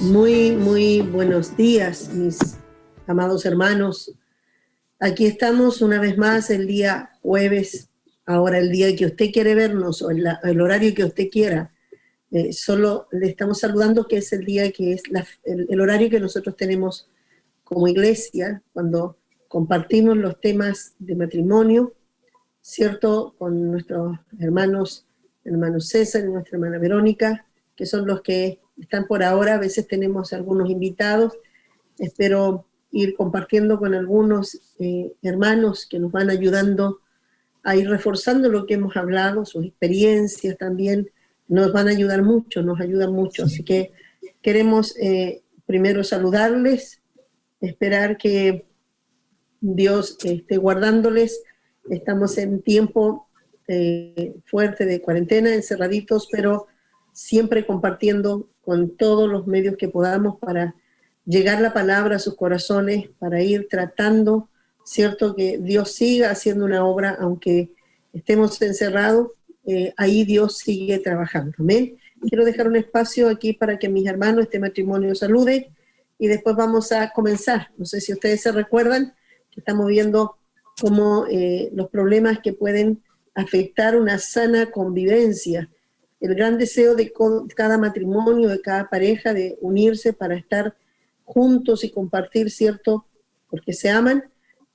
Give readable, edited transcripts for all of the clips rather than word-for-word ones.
Muy buenos días, mis amados hermanos. Aquí estamos una vez más el día jueves, ahora el día que usted quiere vernos, o el horario que usted quiera. Solo le estamos saludando que es el día que es el horario que nosotros tenemos como iglesia, cuando compartimos los temas de matrimonio, ¿cierto? Con nuestros hermanos, hermano César y nuestra hermana Verónica, que son los que están por ahora. A veces tenemos algunos invitados. Espero ir compartiendo con algunos hermanos que nos van ayudando a ir reforzando lo que hemos hablado, sus experiencias también nos van a ayudar mucho, nos ayudan mucho. Así que queremos primero saludarles, esperar que Dios esté guardándoles. Estamos en tiempo fuerte de cuarentena, encerraditos, pero siempre compartiendo con todos los medios que podamos para llegar la palabra a sus corazones, para ir tratando, ¿cierto? Que Dios siga haciendo una obra, aunque estemos encerrados, ahí Dios sigue trabajando. Amén. Quiero dejar un espacio aquí para que mis hermanos, este matrimonio, salude y después vamos a comenzar. No sé si ustedes se recuerdan que estamos viendo cómo los problemas que pueden afectar una sana convivencia, el gran deseo de cada matrimonio, de cada pareja, de unirse para estar juntos y compartir, ¿cierto? Porque se aman,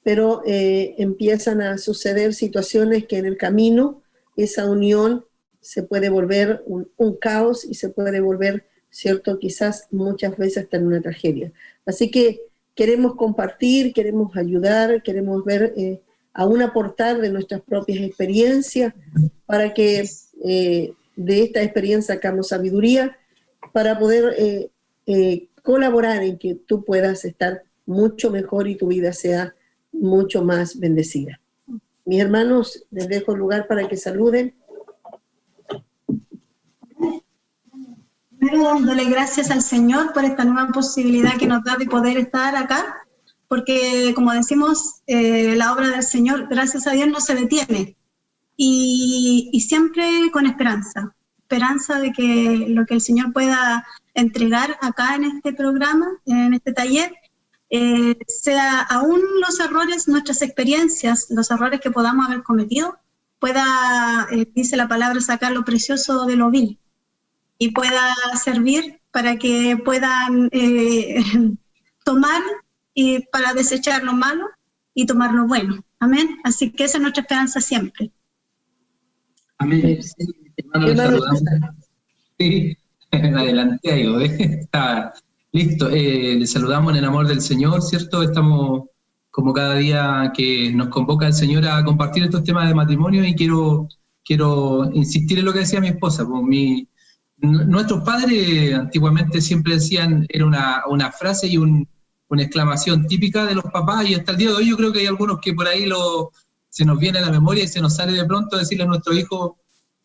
pero empiezan a suceder situaciones que en el camino esa unión se puede volver un caos y se puede volver, ¿cierto? Quizás muchas veces hasta en una tragedia. Así que queremos compartir, queremos ayudar, queremos ver, aún aportar de nuestras propias experiencias para que de esta experiencia sacamos sabiduría para poder colaborar en que tú puedas estar mucho mejor y tu vida sea mucho más bendecida. Mis hermanos, les dejo lugar para que saluden. Primero dándole gracias al Señor por esta nueva posibilidad que nos da de poder estar acá, porque como decimos, la obra del Señor, gracias a Dios, no se detiene. Y siempre con esperanza de que lo que el Señor pueda entregar acá en este programa, en este taller, sea aún los errores, nuestras experiencias, los errores que podamos haber cometido, pueda, dice la palabra, sacar lo precioso de lo vil y pueda servir para que puedan tomar y para desechar lo malo y tomar lo bueno. Amén. Así que esa es nuestra esperanza siempre. Amén. Sí, hermano, le saludamos. Sí, adelante ahí, está listo. Le saludamos en el amor del Señor, ¿cierto? Estamos como cada día que nos convoca el Señor a compartir estos temas de matrimonio y quiero insistir en lo que decía mi esposa. Pues nuestros padres antiguamente siempre decían, era una frase y una exclamación típica de los papás, y hasta el día de hoy yo creo que hay algunos que por ahí se nos viene a la memoria y se nos sale de pronto decirle a nuestro hijo,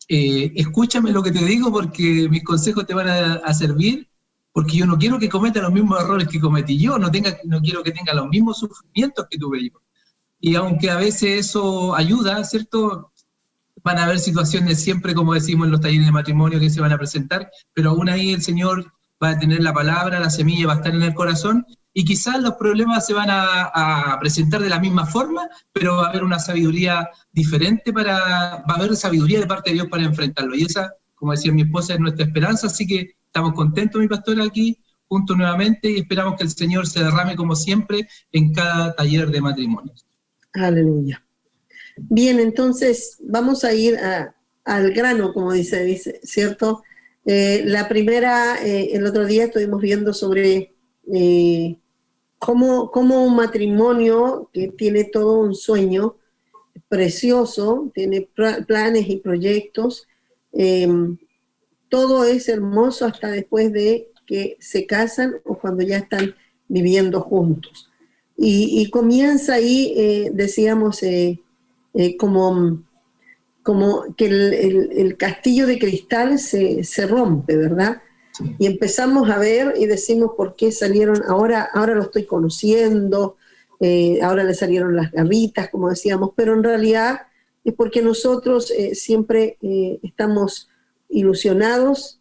escúchame lo que te digo porque mis consejos te van a servir, porque yo no quiero que cometa los mismos errores que cometí yo, no quiero que tenga los mismos sufrimientos que tuve yo. Y aunque a veces eso ayuda, ¿cierto? Van a haber situaciones siempre, como decimos en los talleres de matrimonio, que se van a presentar, pero aún ahí el Señor va a tener la palabra, la semilla va a estar en el corazón, y quizás los problemas se van a presentar de la misma forma, pero va a haber una sabiduría diferente, va a haber sabiduría de parte de Dios para enfrentarlo. Y esa, como decía mi esposa, es nuestra esperanza, así que estamos contentos, mi pastora, aquí, juntos nuevamente, y esperamos que el Señor se derrame como siempre en cada taller de matrimonios. Aleluya. Bien, entonces vamos a ir al grano, como dice, ¿cierto? La primera, el otro día estuvimos viendo sobre cómo un matrimonio que tiene todo un sueño precioso, tiene planes y proyectos, todo es hermoso hasta después de que se casan o cuando ya están viviendo juntos. Y comienza ahí, decíamos, como que el castillo de cristal se rompe, ¿verdad? Sí. Y empezamos a ver y decimos por qué salieron, ahora lo estoy conociendo, ahora le salieron las garritas, como decíamos, pero en realidad es porque nosotros siempre estamos ilusionados,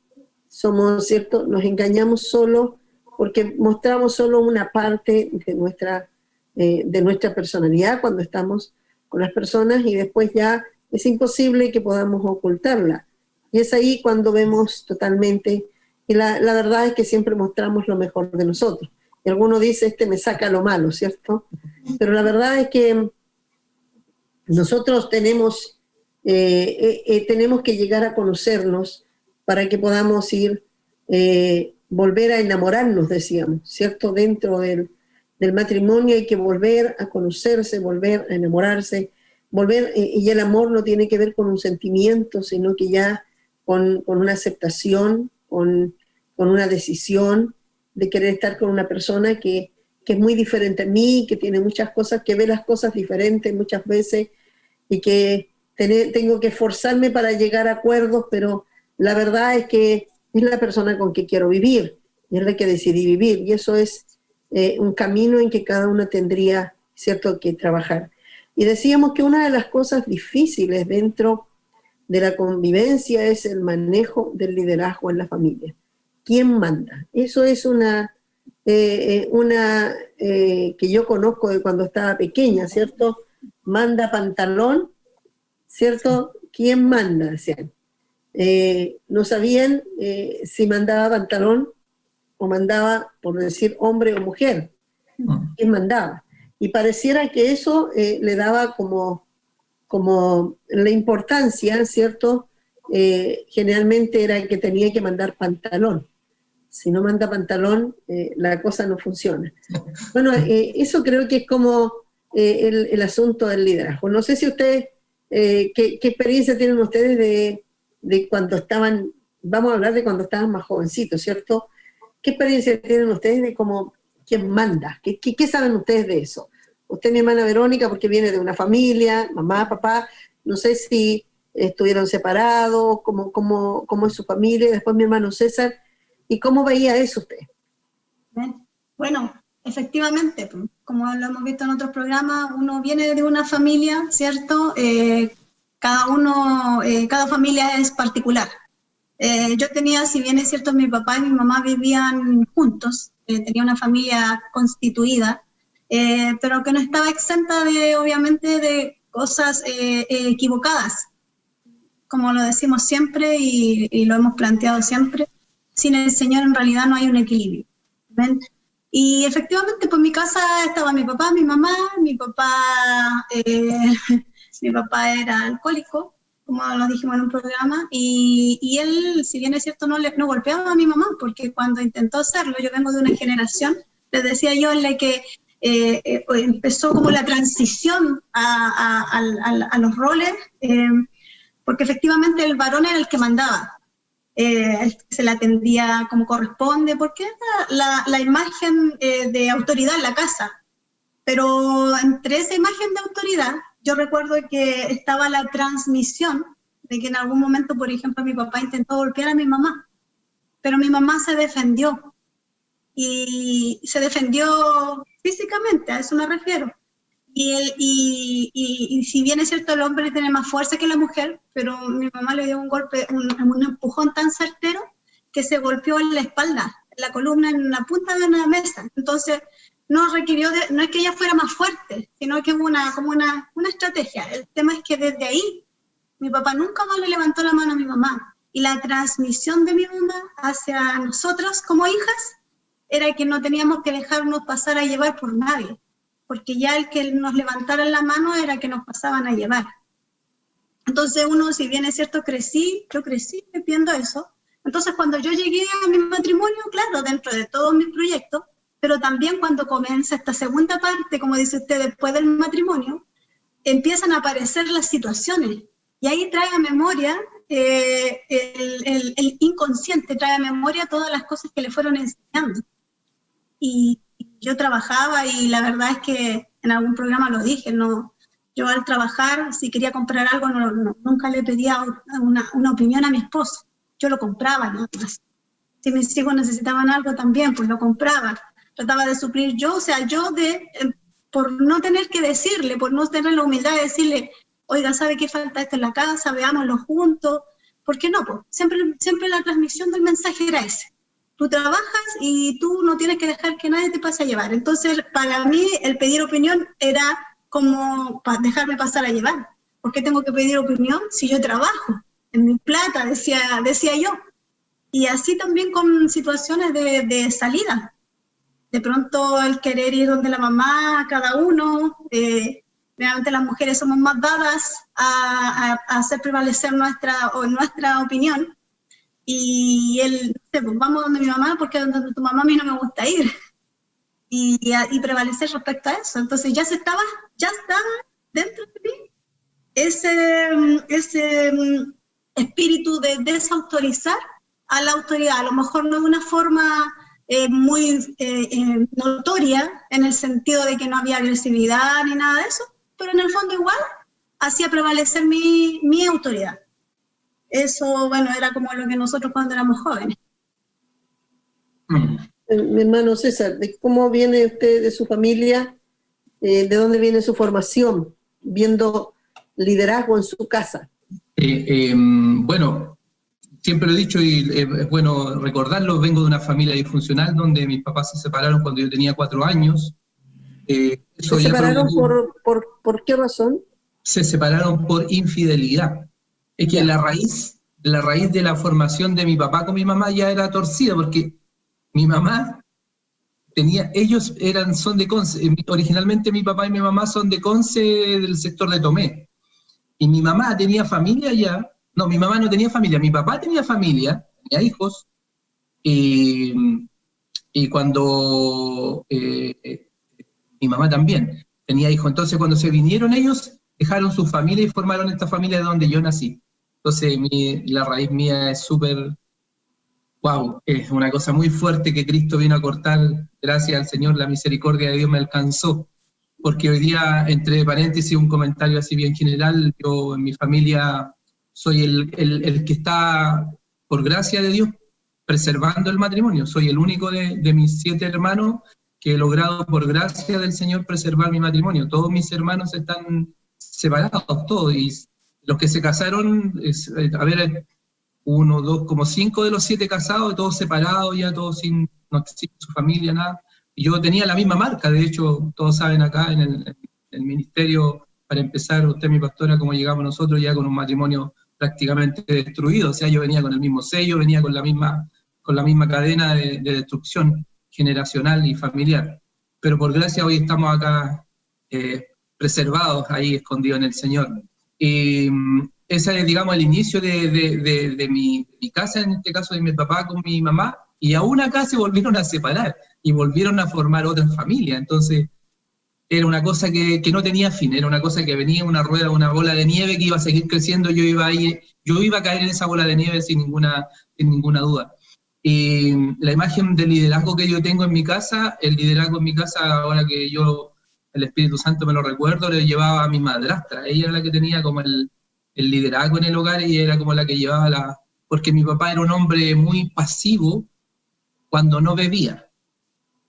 somos, ¿cierto? Nos engañamos solo porque mostramos solo una parte de nuestra personalidad cuando estamos con las personas, y después ya es imposible que podamos ocultarla. Y es ahí cuando vemos totalmente, y la verdad es que siempre mostramos lo mejor de nosotros. Y alguno dice, me saca lo malo, ¿cierto? Pero la verdad es que nosotros tenemos que llegar a conocernos para que podamos volver a enamorarnos, decíamos, ¿cierto? Dentro del matrimonio hay que volver a conocerse, volver a enamorarse, y el amor no tiene que ver con un sentimiento, sino que ya con una aceptación, con una decisión de querer estar con una persona que es muy diferente a mí, que tiene muchas cosas, que ve las cosas diferentes muchas veces, y que tengo que esforzarme para llegar a acuerdos, pero la verdad es que es la persona con que quiero vivir, y es la que decidí vivir, y eso es un camino en que cada uno tendría, ¿cierto?, que trabajar. Y decíamos que una de las cosas difíciles dentro de la convivencia es el manejo del liderazgo en la familia. ¿Quién manda? Eso es una que yo conozco de cuando estaba pequeña, ¿cierto? Manda pantalón, ¿cierto? ¿Quién manda? Decían. No sabían si mandaba pantalón o mandaba, por decir, hombre o mujer. ¿Quién mandaba? Y pareciera que eso le daba como la importancia, ¿cierto? Generalmente era que tenía que mandar pantalón. Si no manda pantalón, la cosa no funciona. Bueno, eso creo que es como el asunto del liderazgo. No sé si ustedes, ¿qué experiencia tienen ustedes de cuando estaban, vamos a hablar de cuando estaban más jovencitos, ¿cierto? ¿Qué experiencia tienen ustedes de cómo, quién manda? ¿Qué saben ustedes de eso? Usted, mi hermana Verónica, porque viene de una familia, mamá, papá, no sé si estuvieron separados, cómo es su familia, y después mi hermano César, ¿y cómo veía eso usted? Bueno, efectivamente, como lo hemos visto en otros programas, uno viene de una familia, ¿cierto? Cada familia es particular. Yo tenía, si bien es cierto, mi papá y mi mamá vivían juntos, tenía una familia constituida, pero que no estaba exenta obviamente, de cosas equivocadas. Como lo decimos siempre y lo hemos planteado siempre, sin el Señor en realidad no hay un equilibrio. ¿Ven? Y efectivamente, pues en mi casa estaba mi papá, mi mamá, mi papá era alcohólico, como lo dijimos en un programa, y él, si bien es cierto, no golpeaba a mi mamá, porque cuando intentó hacerlo, yo vengo de una generación, les decía yo, en la que empezó como la transición a los roles, porque efectivamente el varón era el que mandaba. Se le atendía como corresponde, porque era la imagen de autoridad en la casa. Pero entre esa imagen de autoridad, yo recuerdo que estaba la transmisión de que en algún momento, por ejemplo, mi papá intentó golpear a mi mamá, pero mi mamá se defendió, y se defendió físicamente, a eso me refiero. Y si bien es cierto, el hombre tiene más fuerza que la mujer, pero mi mamá le dio un golpe, un empujón tan certero que se golpeó en la espalda, en la columna, en la punta de una mesa. Entonces, no es que ella fuera más fuerte, sino que hubo una estrategia. El tema es que desde ahí, mi papá nunca más le levantó la mano a mi mamá. Y la transmisión de mi mamá hacia nosotros como hijas era que no teníamos que dejarnos pasar a llevar por nadie, porque ya el que nos levantaran la mano era que nos pasaban a llevar. Entonces uno, si bien es cierto, yo crecí viendo eso. Entonces cuando yo llegué a mi matrimonio, claro, dentro de todos mis proyectos, pero también cuando comienza esta segunda parte, como dice usted, después del matrimonio, empiezan a aparecer las situaciones, y ahí trae a memoria, el inconsciente trae a memoria todas las cosas que le fueron enseñando. Y yo trabajaba, y la verdad es que en algún programa lo dije, yo al trabajar, si quería comprar algo, nunca le pedía una opinión a mi esposo, yo lo compraba nada más. Si mis hijos necesitaban algo también, pues lo compraba, trataba de suplir yo, o sea, por no tener que decirle, por no tener la humildad de decirle, oiga, ¿sabe qué falta esto en la casa? Veámoslo juntos. ¿Por qué no? Pues siempre la transmisión del mensaje era ese. tú trabajas y tú no tienes que dejar que nadie te pase a llevar. Entonces, para mí, el pedir opinión era como dejarme pasar a llevar. ¿Por qué tengo que pedir opinión si yo trabajo? En mi plata, decía yo. Y así también con situaciones de salida. De pronto el querer ir donde la mamá, cada uno, realmente las mujeres somos más dadas a hacer prevalecer nuestra opinión. Y él, no sé, pues vamos donde mi mamá porque donde tu mamá a mí no me gusta ir. Y prevalecer respecto a eso. Entonces ya estaba dentro de mí ese espíritu de desautorizar a la autoridad. A lo mejor no de una forma muy notoria, en el sentido de que no había agresividad ni nada de eso, pero en el fondo igual hacía prevalecer mi autoridad. Eso, bueno, era como lo que nosotros cuando éramos jóvenes. Mi hermano César, ¿cómo viene usted de su familia? ¿De dónde viene su formación? Viendo liderazgo en su casa. Bueno, siempre lo he dicho y es bueno recordarlo, vengo de una familia disfuncional donde mis papás se separaron cuando yo tenía 4 años. ¿Se separaron por qué razón? Se separaron por infidelidad. Es que la raíz de la formación de mi papá con mi mamá ya era torcida, porque mi mamá son de Conce, originalmente mi papá y mi mamá son de Conce, del sector de Tomé, y mi mamá tenía familia allá. No, mi mamá no tenía familia, mi papá tenía familia, tenía hijos, y cuando mi mamá también tenía hijos, entonces cuando se vinieron ellos, dejaron su familia y formaron esta familia de donde yo nací. Entonces la raíz mía es súper, wow, es una cosa muy fuerte que Cristo vino a cortar. Gracias al Señor, la misericordia de Dios me alcanzó, porque hoy día, entre paréntesis, un comentario así bien general, yo en mi familia soy el que está, por gracia de Dios, preservando el matrimonio. Soy el único de mis 7 hermanos que he logrado, por gracia del Señor, preservar mi matrimonio. Todos mis hermanos están separados, todos, y los que se casaron, 1, 2, como 5 de los 7 casados, todos separados, ya todos no existe su familia, nada. Y yo tenía la misma marca, de hecho, todos saben acá en el ministerio, para empezar, usted mi pastora, como llegamos nosotros ya con un matrimonio prácticamente destruido. O sea, yo venía con el mismo sello, venía con la misma cadena de destrucción generacional y familiar. Pero por gracia hoy estamos acá preservados, ahí escondidos en el Señor. Y ese es, digamos, el inicio de mi casa, en este caso de mi papá con mi mamá, y aún acá se volvieron a separar y volvieron a formar otra familia. Entonces era una cosa que no tenía fin, era una cosa que venía una rueda, una bola de nieve que iba a seguir creciendo. Yo iba a caer en esa bola de nieve sin ninguna duda. Y la imagen del liderazgo que yo tengo en mi casa, el liderazgo en mi casa, ahora que el Espíritu Santo me lo recuerdo, le llevaba a mi madrastra. Ella era la que tenía como el liderazgo en el hogar, y era como la que llevaba porque mi papá era un hombre muy pasivo cuando no bebía.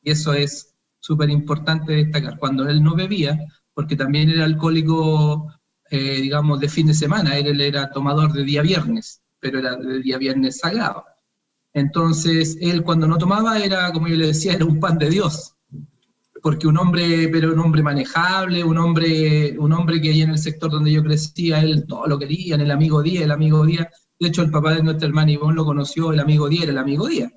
Y eso es súper importante destacar, cuando él no bebía, porque también era alcohólico, digamos, de fin de semana. Él era tomador de día viernes, pero era de día viernes sagrado. Entonces, él cuando no tomaba era, como yo le decía, era un pan de Dios. Porque un hombre manejable, un hombre que ahí en el sector donde yo crecía, él todo lo quería, el amigo Día. De hecho, el papá de nuestra hermana Ivonne lo conoció, el amigo Día era el amigo Día.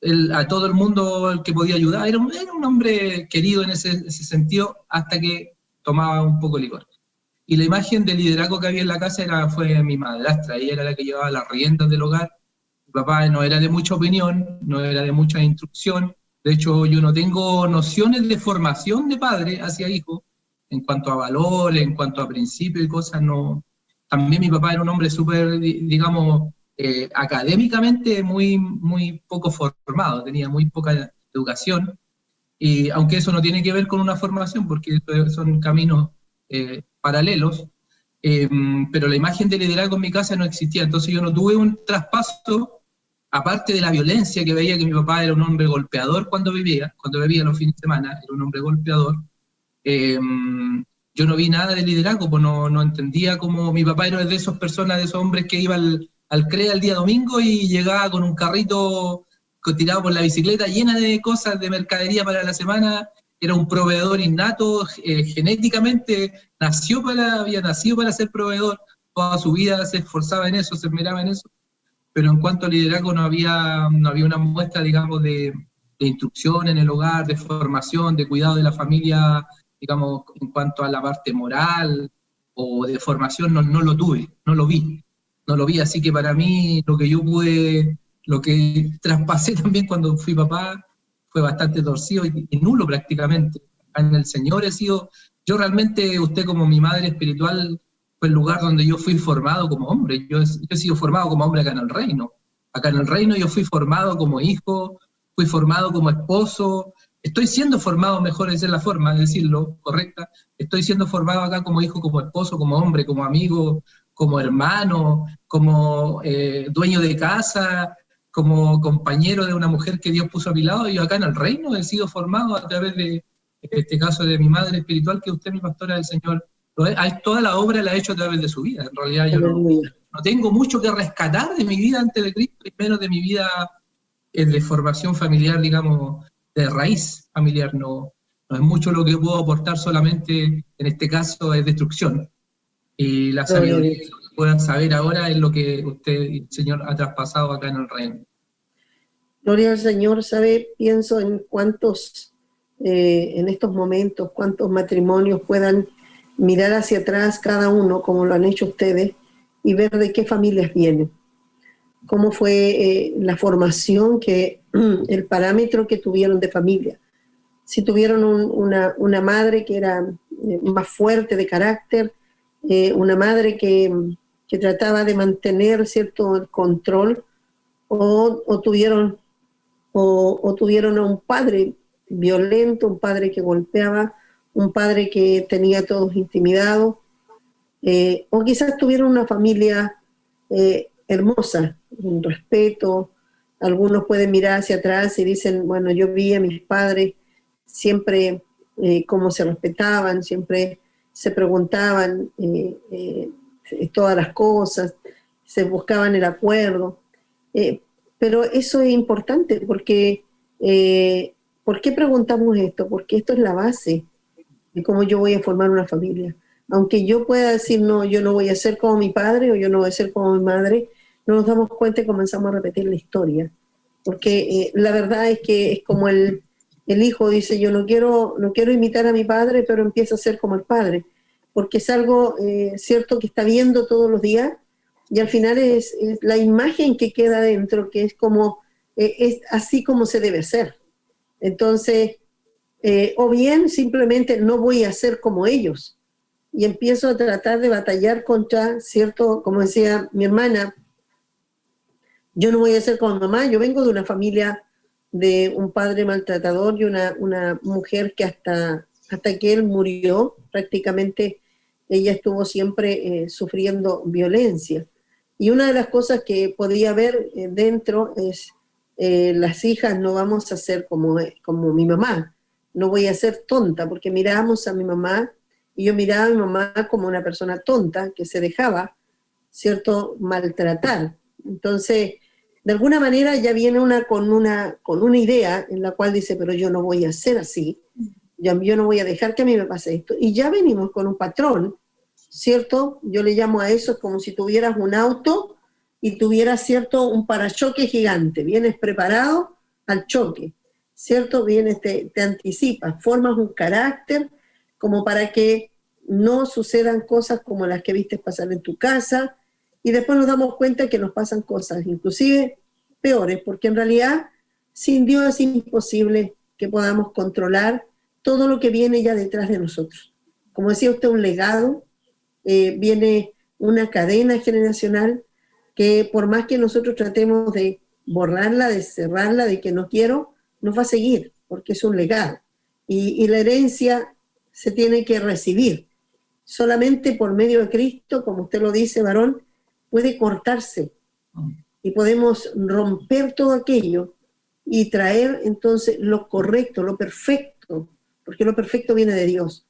Él, a todo el mundo el que podía ayudar, era un hombre querido en ese sentido, hasta que tomaba un poco de licor. Y la imagen de liderazgo que había en la casa fue mi madrastra. Ella era la que llevaba las riendas del hogar. Mi papá no era de mucha opinión, no era de mucha instrucción. De hecho, yo no tengo nociones de formación de padre hacia hijo, en cuanto a valores, en cuanto a principios y cosas, no. También mi papá era un hombre súper, digamos, académicamente muy, muy poco formado, tenía muy poca educación, y aunque eso no tiene que ver con una formación, porque son caminos paralelos, pero la imagen de liderazgo en mi casa no existía. Entonces yo no tuve un traspaso. Aparte de la violencia, que veía que mi papá era un hombre golpeador cuando bebía los fines de semana, era un hombre golpeador, yo no vi nada de liderazgo, pues no entendía cómo mi papá era de esas personas, de esos hombres que iba al CREA el día domingo y llegaba con un carrito tirado por la bicicleta llena de cosas de mercadería para la semana, era un proveedor innato, genéticamente había nacido para ser proveedor, toda su vida se esforzaba en eso, se esmeraba en eso, pero en cuanto a liderazgo no había una muestra, digamos, de instrucción en el hogar, de formación, de cuidado de la familia, digamos, en cuanto a la parte moral o de formación, no lo tuve, no lo vi, así que para mí lo que traspasé también cuando fui papá fue bastante torcido y nulo prácticamente. En el Señor yo realmente, usted como mi madre espiritual, fue el lugar donde yo fui formado como hombre. Yo he sido formado como hombre acá en el reino. Acá en el reino yo fui formado como hijo, fui formado como esposo, estoy siendo formado, mejor esa es la forma de decirlo, correcta, estoy siendo formado acá como hijo, como esposo, como hombre, como amigo, como hermano, como dueño de casa, como compañero de una mujer que Dios puso a mi lado, y yo acá en el reino he sido formado a través de este caso de mi madre espiritual, que usted, mi pastora del Señor, toda la obra la ha hecho a través de su vida. En realidad yo no tengo mucho que rescatar de mi vida antes de Cristo, y menos de mi vida de formación familiar, digamos, de raíz familiar. No es mucho lo que puedo aportar, solamente en este caso es destrucción. Y la sabiduría que puedan saber ahora es lo que usted, Señor, ha traspasado acá en el reino. Gloria al Señor. ¿Sabe? Pienso en cuántos, en estos momentos, cuántos matrimonios puedan mirar hacia atrás cada uno, como lo han hecho ustedes, y ver de qué familias vienen. Cómo fue la formación, el parámetro que tuvieron de familia. Si tuvieron una madre que era más fuerte de carácter, una madre que trataba de mantener cierto el control, o tuvieron a un padre violento, un padre que golpeaba, un padre que tenía a todos intimidados, o quizás tuvieron una familia hermosa, un respeto. Algunos pueden mirar hacia atrás y dicen, bueno, yo vi a mis padres siempre cómo se respetaban, siempre se preguntaban todas las cosas, se buscaban el acuerdo. Pero eso es importante porque, ¿por qué preguntamos esto? Porque esto es la base de cómo yo voy a formar una familia. Aunque yo pueda decir, no, yo no voy a ser como mi padre o yo no voy a ser como mi madre, no nos damos cuenta y comenzamos a repetir la historia. Porque la verdad es que es como el hijo dice, yo no quiero imitar a mi padre, pero empieza a ser como el padre. Porque es algo cierto que está viendo todos los días, y al final es la imagen que queda dentro, que es como, es así como se debe ser. Entonces, o bien simplemente no voy a ser como ellos, y empiezo a tratar de batallar contra, cierto, como decía mi hermana, yo no voy a ser como mi mamá. Yo vengo de una familia de un padre maltratador y una mujer que hasta que él murió, prácticamente ella estuvo siempre sufriendo violencia. Y una de las cosas que podía haber dentro es, las hijas no vamos a ser como mi mamá, no voy a ser tonta, porque mirábamos a mi mamá, y yo miraba a mi mamá como una persona tonta que se dejaba, ¿cierto?, maltratar. Entonces, de alguna manera ya viene con una idea en la cual dice, pero yo no voy a ser así, yo no voy a dejar que a mí me pase esto. Y ya venimos con un patrón, ¿cierto? Yo le llamo a eso como si tuvieras un auto y tuvieras, ¿cierto?, un parachoque gigante. Vienes preparado al choque, ¿cierto? Vienes, te anticipas, formas un carácter como para que no sucedan cosas como las que viste pasar en tu casa, y después nos damos cuenta que nos pasan cosas inclusive peores, porque en realidad sin Dios es imposible que podamos controlar todo lo que viene ya detrás de nosotros. Como decía usted, un legado, viene una cadena generacional que por más que nosotros tratemos de borrarla, de cerrarla, de que no quiero, nos va a seguir, porque es un legado. Y la herencia se tiene que recibir. Solamente por medio de Cristo, como usted lo dice, varón, puede cortarse y podemos romper todo aquello y traer entonces lo correcto, lo perfecto, porque lo perfecto viene de Dios.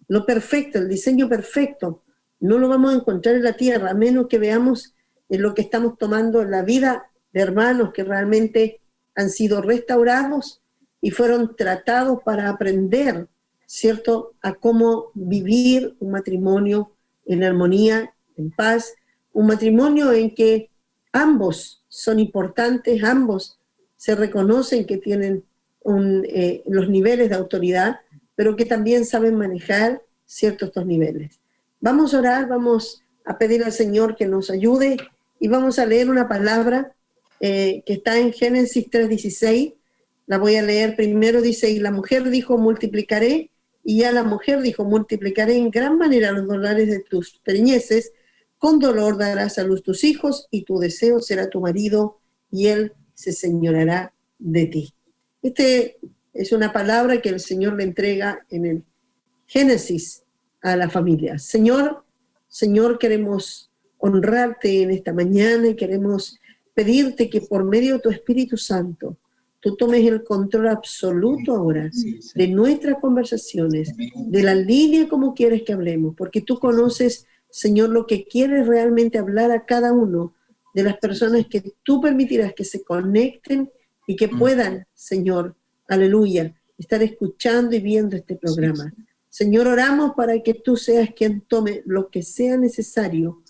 Lo perfecto, el diseño perfecto, no lo vamos a encontrar en la tierra, a menos que veamos en lo que estamos tomando en la vida de hermanos que realmente han sido restaurados y fueron tratados para aprender, ¿cierto?, a cómo vivir un matrimonio en armonía, en paz, un matrimonio en que ambos son importantes, ambos se reconocen que tienen los niveles de autoridad, pero que también saben manejar ciertos estos niveles. Vamos a orar, vamos a pedir al Señor que nos ayude y vamos a leer una palabra que está en Génesis 3:16. La voy a leer primero. Dice: y la mujer dijo, multiplicaré, y ya la mujer dijo, multiplicaré en gran manera los dolores de tus preñeces, con dolor darás a luz tus hijos, y tu deseo será tu marido, y él se señoreará de ti. Este es una palabra que el Señor le entrega en el Génesis a la familia. Señor, queremos honrarte en esta mañana y queremos pedirte que por medio de tu Espíritu Santo tú tomes el control absoluto ahora de nuestras conversaciones, de la línea como quieres que hablemos, porque tú conoces, Señor, lo que quieres realmente hablar a cada uno de las personas que tú permitirás que se conecten y que puedan, Señor, aleluya, estar escuchando y viendo este programa. Señor, oramos para que tú seas quien tome lo que sea necesario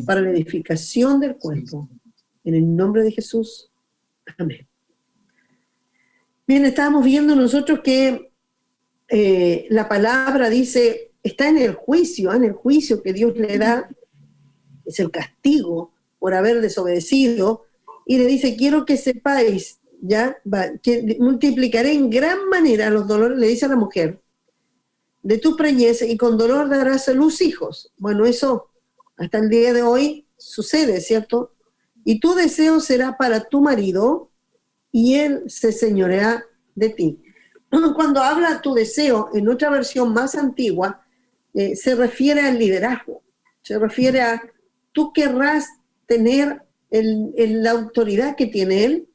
para la edificación del cuerpo. En el nombre de Jesús. Amén. Bien, estábamos viendo nosotros que la palabra dice, está en el juicio que Dios le da, es el castigo por haber desobedecido, y le dice, quiero que sepáis, que multiplicaré en gran manera los dolores, le dice a la mujer, de tu preñez, y con dolor darás a luz hijos. Bueno, eso hasta el día de hoy sucede, ¿cierto? Y tu deseo será para tu marido, y él se señoreará de ti. Cuando habla tu deseo, en otra versión más antigua, se refiere al liderazgo, se refiere a tú querrás tener la autoridad que tiene él,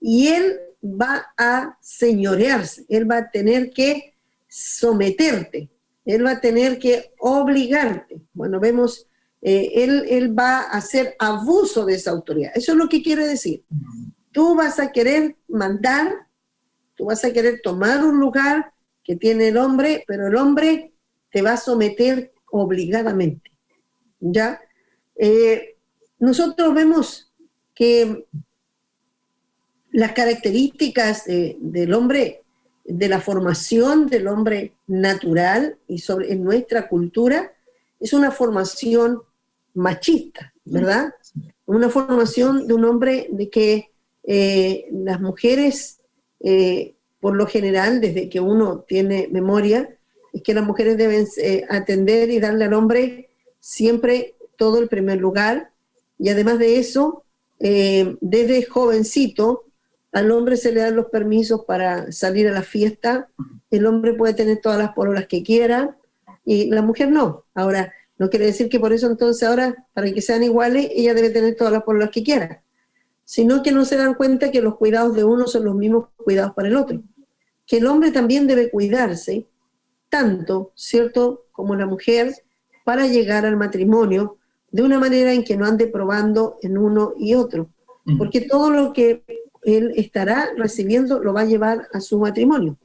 y él va a señorearse, él va a tener que someterte, él va a tener que obligarte. Bueno, vemos, él va a hacer abuso de esa autoridad. Eso es lo que quiere decir. Tú vas a querer mandar, tú vas a querer tomar un lugar que tiene el hombre, pero el hombre te va a someter obligadamente, ¿ya? Nosotros vemos que las características del hombre, de la formación del hombre natural y en nuestra cultura, es una formación machista, ¿verdad? Una formación de un hombre de que las mujeres, por lo general, desde que uno tiene memoria, es que las mujeres deben atender y darle al hombre siempre todo el primer lugar, y además de eso, desde jovencito, al hombre se le dan los permisos para salir a la fiesta, el hombre puede tener todas las pololas que quiera, y la mujer no. Ahora, no quiere decir que por eso entonces ahora, para que sean iguales, ella debe tener todas las pololas que quiera, sino que no se dan cuenta que los cuidados de uno son los mismos cuidados para el otro. Que el hombre también debe cuidarse, tanto, ¿cierto?, como la mujer, para llegar al matrimonio de una manera en que no ande probando en uno y otro. Porque todo lo que él estará recibiendo lo va a llevar a su matrimonio,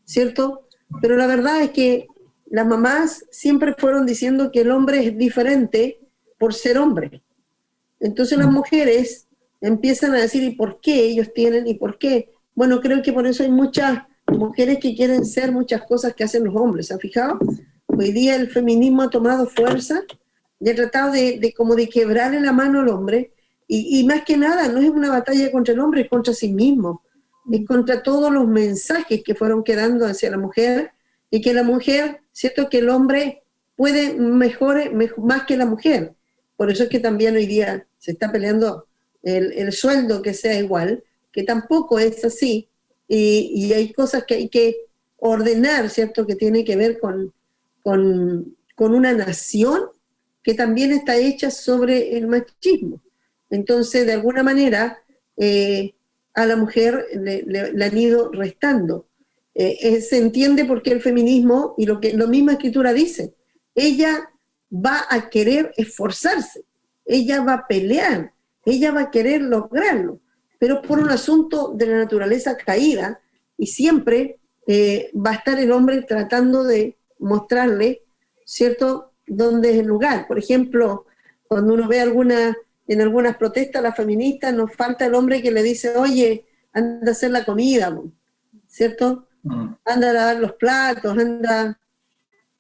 ¿cierto? Pero la verdad es que las mamás siempre fueron diciendo que el hombre es diferente por ser hombre. Entonces las mujeres empiezan a decir, ¿y por qué ellos tienen? ¿Y por qué? Bueno, creo que por eso hay muchas mujeres que quieren ser muchas cosas que hacen los hombres, ¿se han fijado? Hoy día el feminismo ha tomado fuerza y ha tratado como de quebrarle la mano al hombre, y más que nada no es una batalla contra el hombre, es contra sí mismo, es contra todos los mensajes que fueron quedando hacia la mujer, y que la mujer, cierto que el hombre puede mejor más que la mujer. Por eso es que también hoy día se está peleando el sueldo que sea igual, que tampoco es así, y hay cosas que hay que ordenar, ¿cierto?, que tiene que ver con una nación que también está hecha sobre el machismo. Entonces, de alguna manera, a la mujer le han ido restando. Se entiende por qué el feminismo, y lo misma escritura dice, ella va a querer esforzarse, ella va a pelear, ella va a querer lograrlo, pero por un asunto de la naturaleza caída, y siempre va a estar el hombre tratando de mostrarle, ¿cierto?, dónde es el lugar. Por ejemplo, cuando uno ve en algunas protestas, las feministas, nos falta el hombre que le dice, oye, anda a hacer la comida, ¿cierto? Anda a lavar los platos, anda...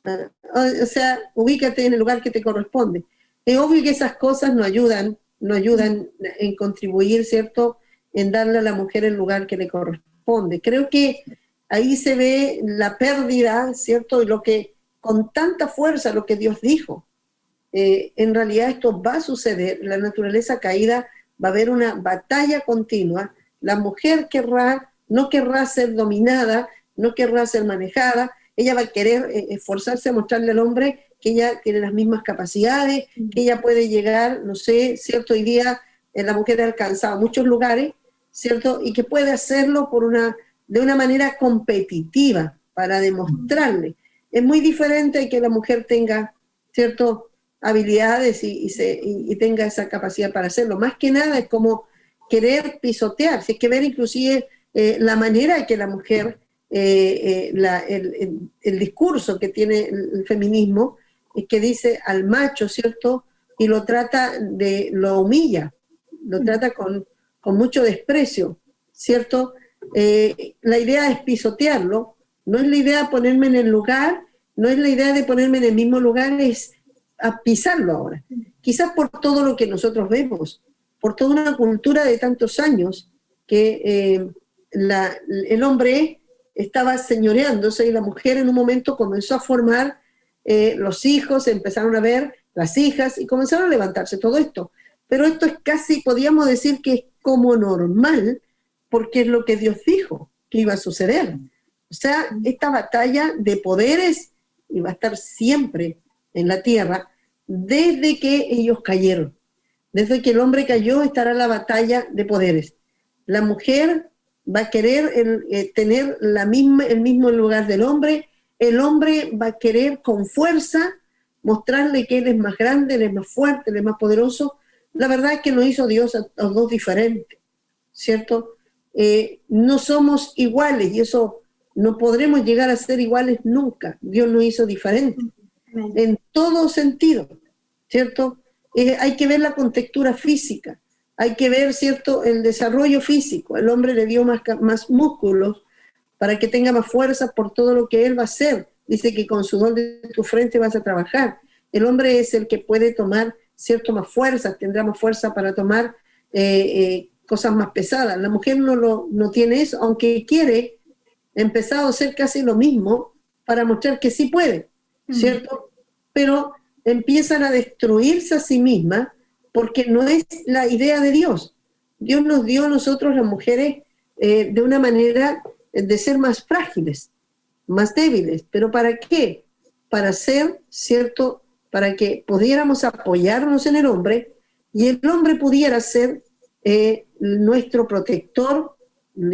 o sea, ubícate en el lugar que te corresponde. Es obvio que esas cosas no ayudan en contribuir, ¿cierto?, en darle a la mujer el lugar que le corresponde. Creo que ahí se ve la pérdida, ¿cierto?, y lo que, con tanta fuerza, lo que Dios dijo. En realidad esto va a suceder, la naturaleza caída, va a haber una batalla continua, la mujer no querrá ser dominada, no querrá ser manejada, ella va a querer esforzarse a mostrarle al hombre que ella tiene las mismas capacidades, que ella puede llegar, no sé, ¿cierto? Hoy día la mujer ha alcanzado muchos lugares, ¿cierto? Y que puede hacerlo de una manera competitiva, para demostrarle. Es muy diferente que la mujer tenga, ¿cierto?, habilidades y tenga esa capacidad para hacerlo. Más que nada es como querer pisotear, si es que ver inclusive la manera que la mujer, el discurso que tiene el feminismo, es que dice al macho, ¿cierto?, y lo humilla, lo trata con mucho desprecio, ¿cierto? La idea es pisotearlo, no es la idea de ponerme en el lugar, no es la idea de ponerme en el mismo lugar, es a pisarlo ahora. Quizás por todo lo que nosotros vemos, por toda una cultura de tantos años que el hombre estaba señoreándose y la mujer en un momento comenzó a formar los hijos, empezaron a ver las hijas y comenzaron a levantarse todo esto. Pero esto es casi, podríamos decir que es como normal, porque es lo que Dios dijo que iba a suceder. O sea, esta batalla de poderes iba a estar siempre en la tierra, desde que ellos cayeron. Desde que el hombre cayó estará la batalla de poderes. La mujer va a querer tener el mismo lugar del hombre, el hombre va a querer con fuerza mostrarle que él es más grande, él es más fuerte, él es más poderoso. La verdad es que nos hizo Dios a los dos diferentes, ¿cierto? No somos iguales y eso no podremos llegar a ser iguales nunca. Dios nos hizo diferentes en todo sentido, ¿cierto? Hay que ver la contextura física, hay que ver, ¿cierto?, el desarrollo físico. El hombre le dio más músculos para que tenga más fuerza por todo lo que él va a hacer. Dice que con sudor de tu frente vas a trabajar. El hombre es el que puede tomar, ¿cierto?, más fuerza, tendrá más fuerza para tomar cosas más pesadas. La mujer no tiene eso, aunque quiere, ha empezado a hacer casi lo mismo para mostrar que sí puede, ¿cierto? Pero empiezan a destruirse a sí mismas porque no es la idea de Dios. Dios nos dio a nosotros, las mujeres, de una manera de ser más frágiles, más débiles. ¿Pero para qué? Para ser, ¿cierto?, para que pudiéramos apoyarnos en el hombre y el hombre pudiera ser nuestro protector,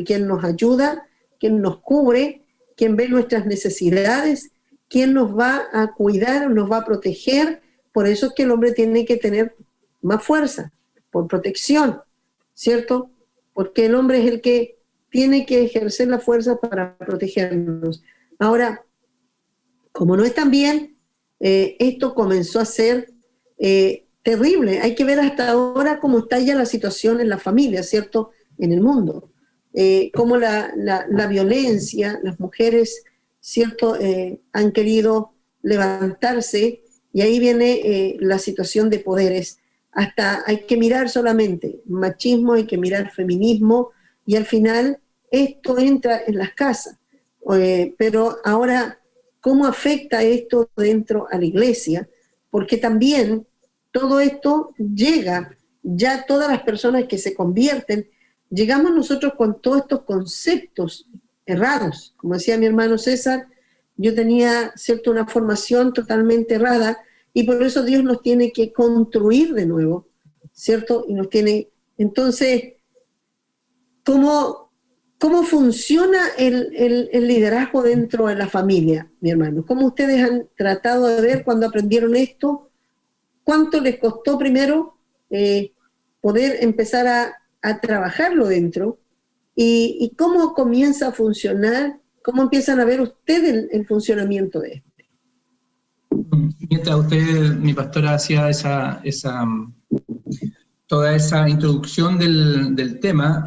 quien nos ayuda, quien nos cubre, quien ve nuestras necesidades, quien nos va a cuidar, nos va a proteger. Por eso es que el hombre tiene que tener más fuerza, por protección, ¿cierto? Porque el hombre es el que tiene que ejercer la fuerza para protegernos. Ahora, como no es tan bien, esto comenzó a ser terrible. Hay que ver hasta ahora cómo está ya la situación en la familia, ¿cierto?, en el mundo. Cómo la violencia, las mujeres, ¿cierto?, han querido levantarse, y ahí viene la situación de poderes. Hasta hay que mirar solamente machismo, hay que mirar feminismo, y al final esto entra en las casas. Pero ahora, ¿cómo afecta esto dentro a la iglesia? Porque también todo esto llega, ya todas las personas que se convierten, llegamos nosotros con todos estos conceptos errados. Como decía mi hermano César, yo tenía, ¿cierto?, una formación totalmente errada, y por eso Dios nos tiene que construir de nuevo, ¿cierto? Y nos tiene... Entonces, ¿cómo funciona el liderazgo dentro de la familia, mi hermano? ¿Cómo ustedes han tratado de ver cuando aprendieron esto? ¿Cuánto les costó primero poder empezar a a trabajarlo dentro, y cómo comienza a funcionar, cómo empiezan a ver ustedes el funcionamiento de esto. Mientras usted, mi pastora, hacía toda esa introducción del tema,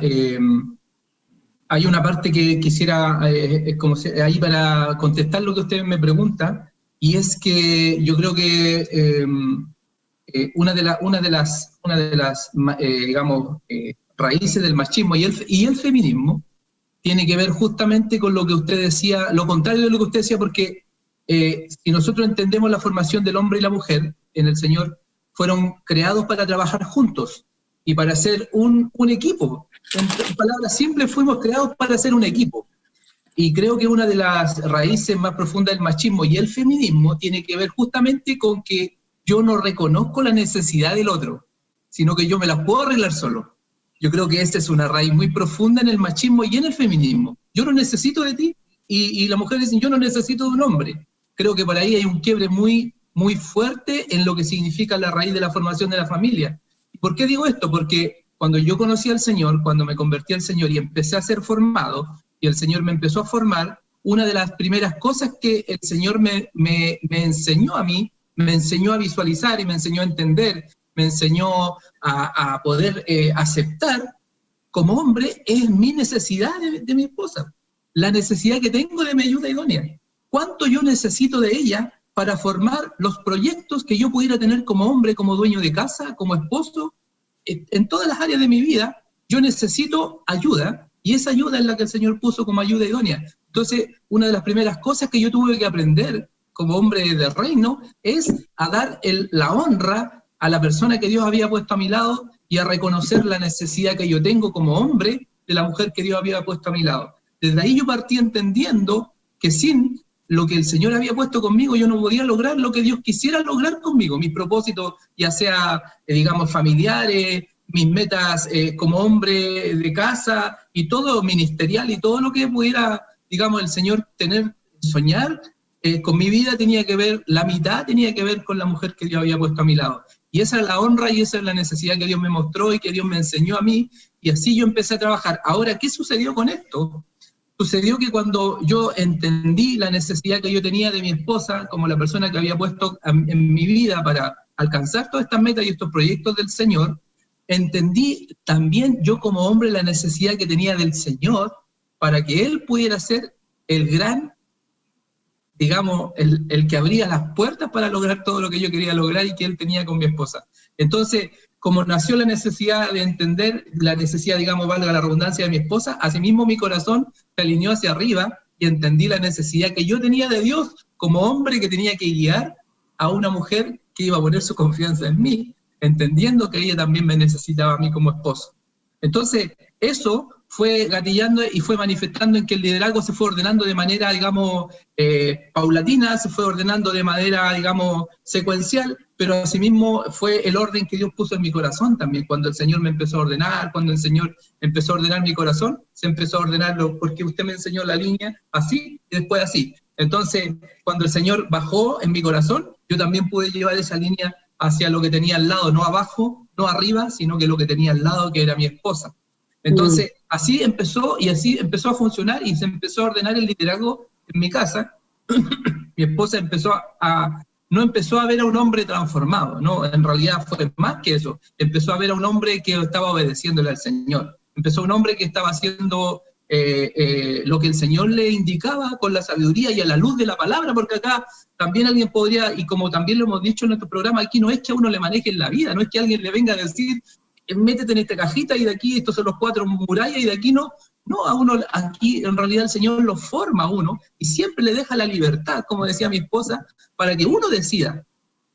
hay una parte que quisiera, ahí para contestar lo que usted me pregunta, y es que yo creo que una de las raíces del machismo y el feminismo tiene que ver justamente con lo que usted decía, lo contrario de lo que usted decía, porque si nosotros entendemos la formación del hombre y la mujer en el Señor, fueron creados para trabajar juntos y para ser un equipo. En palabras simples, fuimos creados para ser un equipo. Y creo que una de las raíces más profundas del machismo y el feminismo tiene que ver justamente con que yo no reconozco la necesidad del otro, sino que yo me la puedo arreglar solo. Yo creo que esta es una raíz muy profunda en el machismo y en el feminismo. Yo no necesito de ti, y las mujeres dicen, yo no necesito de un hombre. Creo que por ahí hay un quiebre muy, muy fuerte en lo que significa la raíz de la formación de la familia. ¿Por qué digo esto? Porque cuando yo conocí al Señor, cuando me convertí al Señor y empecé a ser formado, y el Señor me empezó a formar, una de las primeras cosas que el Señor me enseñó a mí, me enseñó a visualizar y me enseñó a entender, me enseñó a poder aceptar como hombre, es mi necesidad de mi esposa, la necesidad que tengo de mi ayuda idónea. ¿Cuánto yo necesito de ella para formar los proyectos que yo pudiera tener como hombre, como dueño de casa, como esposo? En todas las áreas de mi vida, yo necesito ayuda, y esa ayuda es la que el Señor puso como ayuda idónea. Entonces, una de las primeras cosas que yo tuve que aprender como hombre del reino es a dar la honra a la persona que Dios había puesto a mi lado y a reconocer la necesidad que yo tengo como hombre de la mujer que Dios había puesto a mi lado. Desde ahí yo partí entendiendo que sin lo que el Señor había puesto conmigo, yo no podía lograr lo que Dios quisiera lograr conmigo, mis propósitos, ya sea, digamos, familiares, mis metas como hombre de casa, y todo ministerial, y todo lo que pudiera, digamos, el Señor soñar, con mi vida tenía que ver, la mitad tenía que ver con la mujer que Dios había puesto a mi lado. Y esa es la honra y esa es la necesidad que Dios me mostró y que Dios me enseñó a mí, y así yo empecé a trabajar. Ahora, ¿qué sucedió con esto? Sucedió que cuando yo entendí la necesidad que yo tenía de mi esposa, como la persona que había puesto en mi vida para alcanzar todas estas metas y estos proyectos del Señor, entendí también yo como hombre la necesidad que tenía del Señor para que Él pudiera ser el gran, digamos, el que abría las puertas para lograr todo lo que yo quería lograr y que Él tenía con mi esposa. Entonces, como nació la necesidad de entender, la necesidad, digamos, valga la redundancia, de mi esposa, asimismo mi corazón se alineó hacia arriba y entendí la necesidad que yo tenía de Dios como hombre que tenía que guiar a una mujer que iba a poner su confianza en mí, entendiendo que ella también me necesitaba a mí como esposo. Entonces, eso fue gatillando y fue manifestando en que el liderazgo se fue ordenando de manera, digamos, paulatina, se fue ordenando de manera, digamos, secuencial, pero asimismo fue el orden que Dios puso en mi corazón también. Cuando el Señor me empezó a ordenar, cuando el Señor empezó a ordenar mi corazón, se empezó a ordenarlo porque usted me enseñó la línea así y después así. Entonces, cuando el Señor bajó en mi corazón, yo también pude llevar esa línea hacia lo que tenía al lado, no abajo, no arriba, sino que lo que tenía al lado, que era mi esposa. Entonces, así empezó a funcionar y se empezó a ordenar el liderazgo en mi casa. Mi esposa no empezó a ver a un hombre transformado, no, en realidad fue más que eso. Empezó a ver a un hombre que estaba obedeciéndole al Señor. Empezó un hombre que estaba haciendo lo que el Señor le indicaba con la sabiduría y a la luz de la palabra, porque acá también alguien podría, y como también lo hemos dicho en nuestro programa, aquí no es que a uno le maneje la vida, no es que alguien le venga a decir, métete en esta cajita y de aquí estos son los 4 murallas y de aquí no. No, a uno aquí en realidad el Señor lo forma a uno y siempre le deja la libertad, como decía mi esposa, para que uno decida.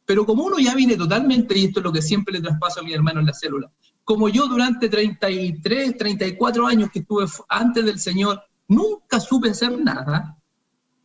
Pero como uno ya viene totalmente, y esto es lo que siempre le traspaso a mi hermano en la célula, como yo durante 33, 34 años que estuve antes del Señor, nunca supe hacer nada,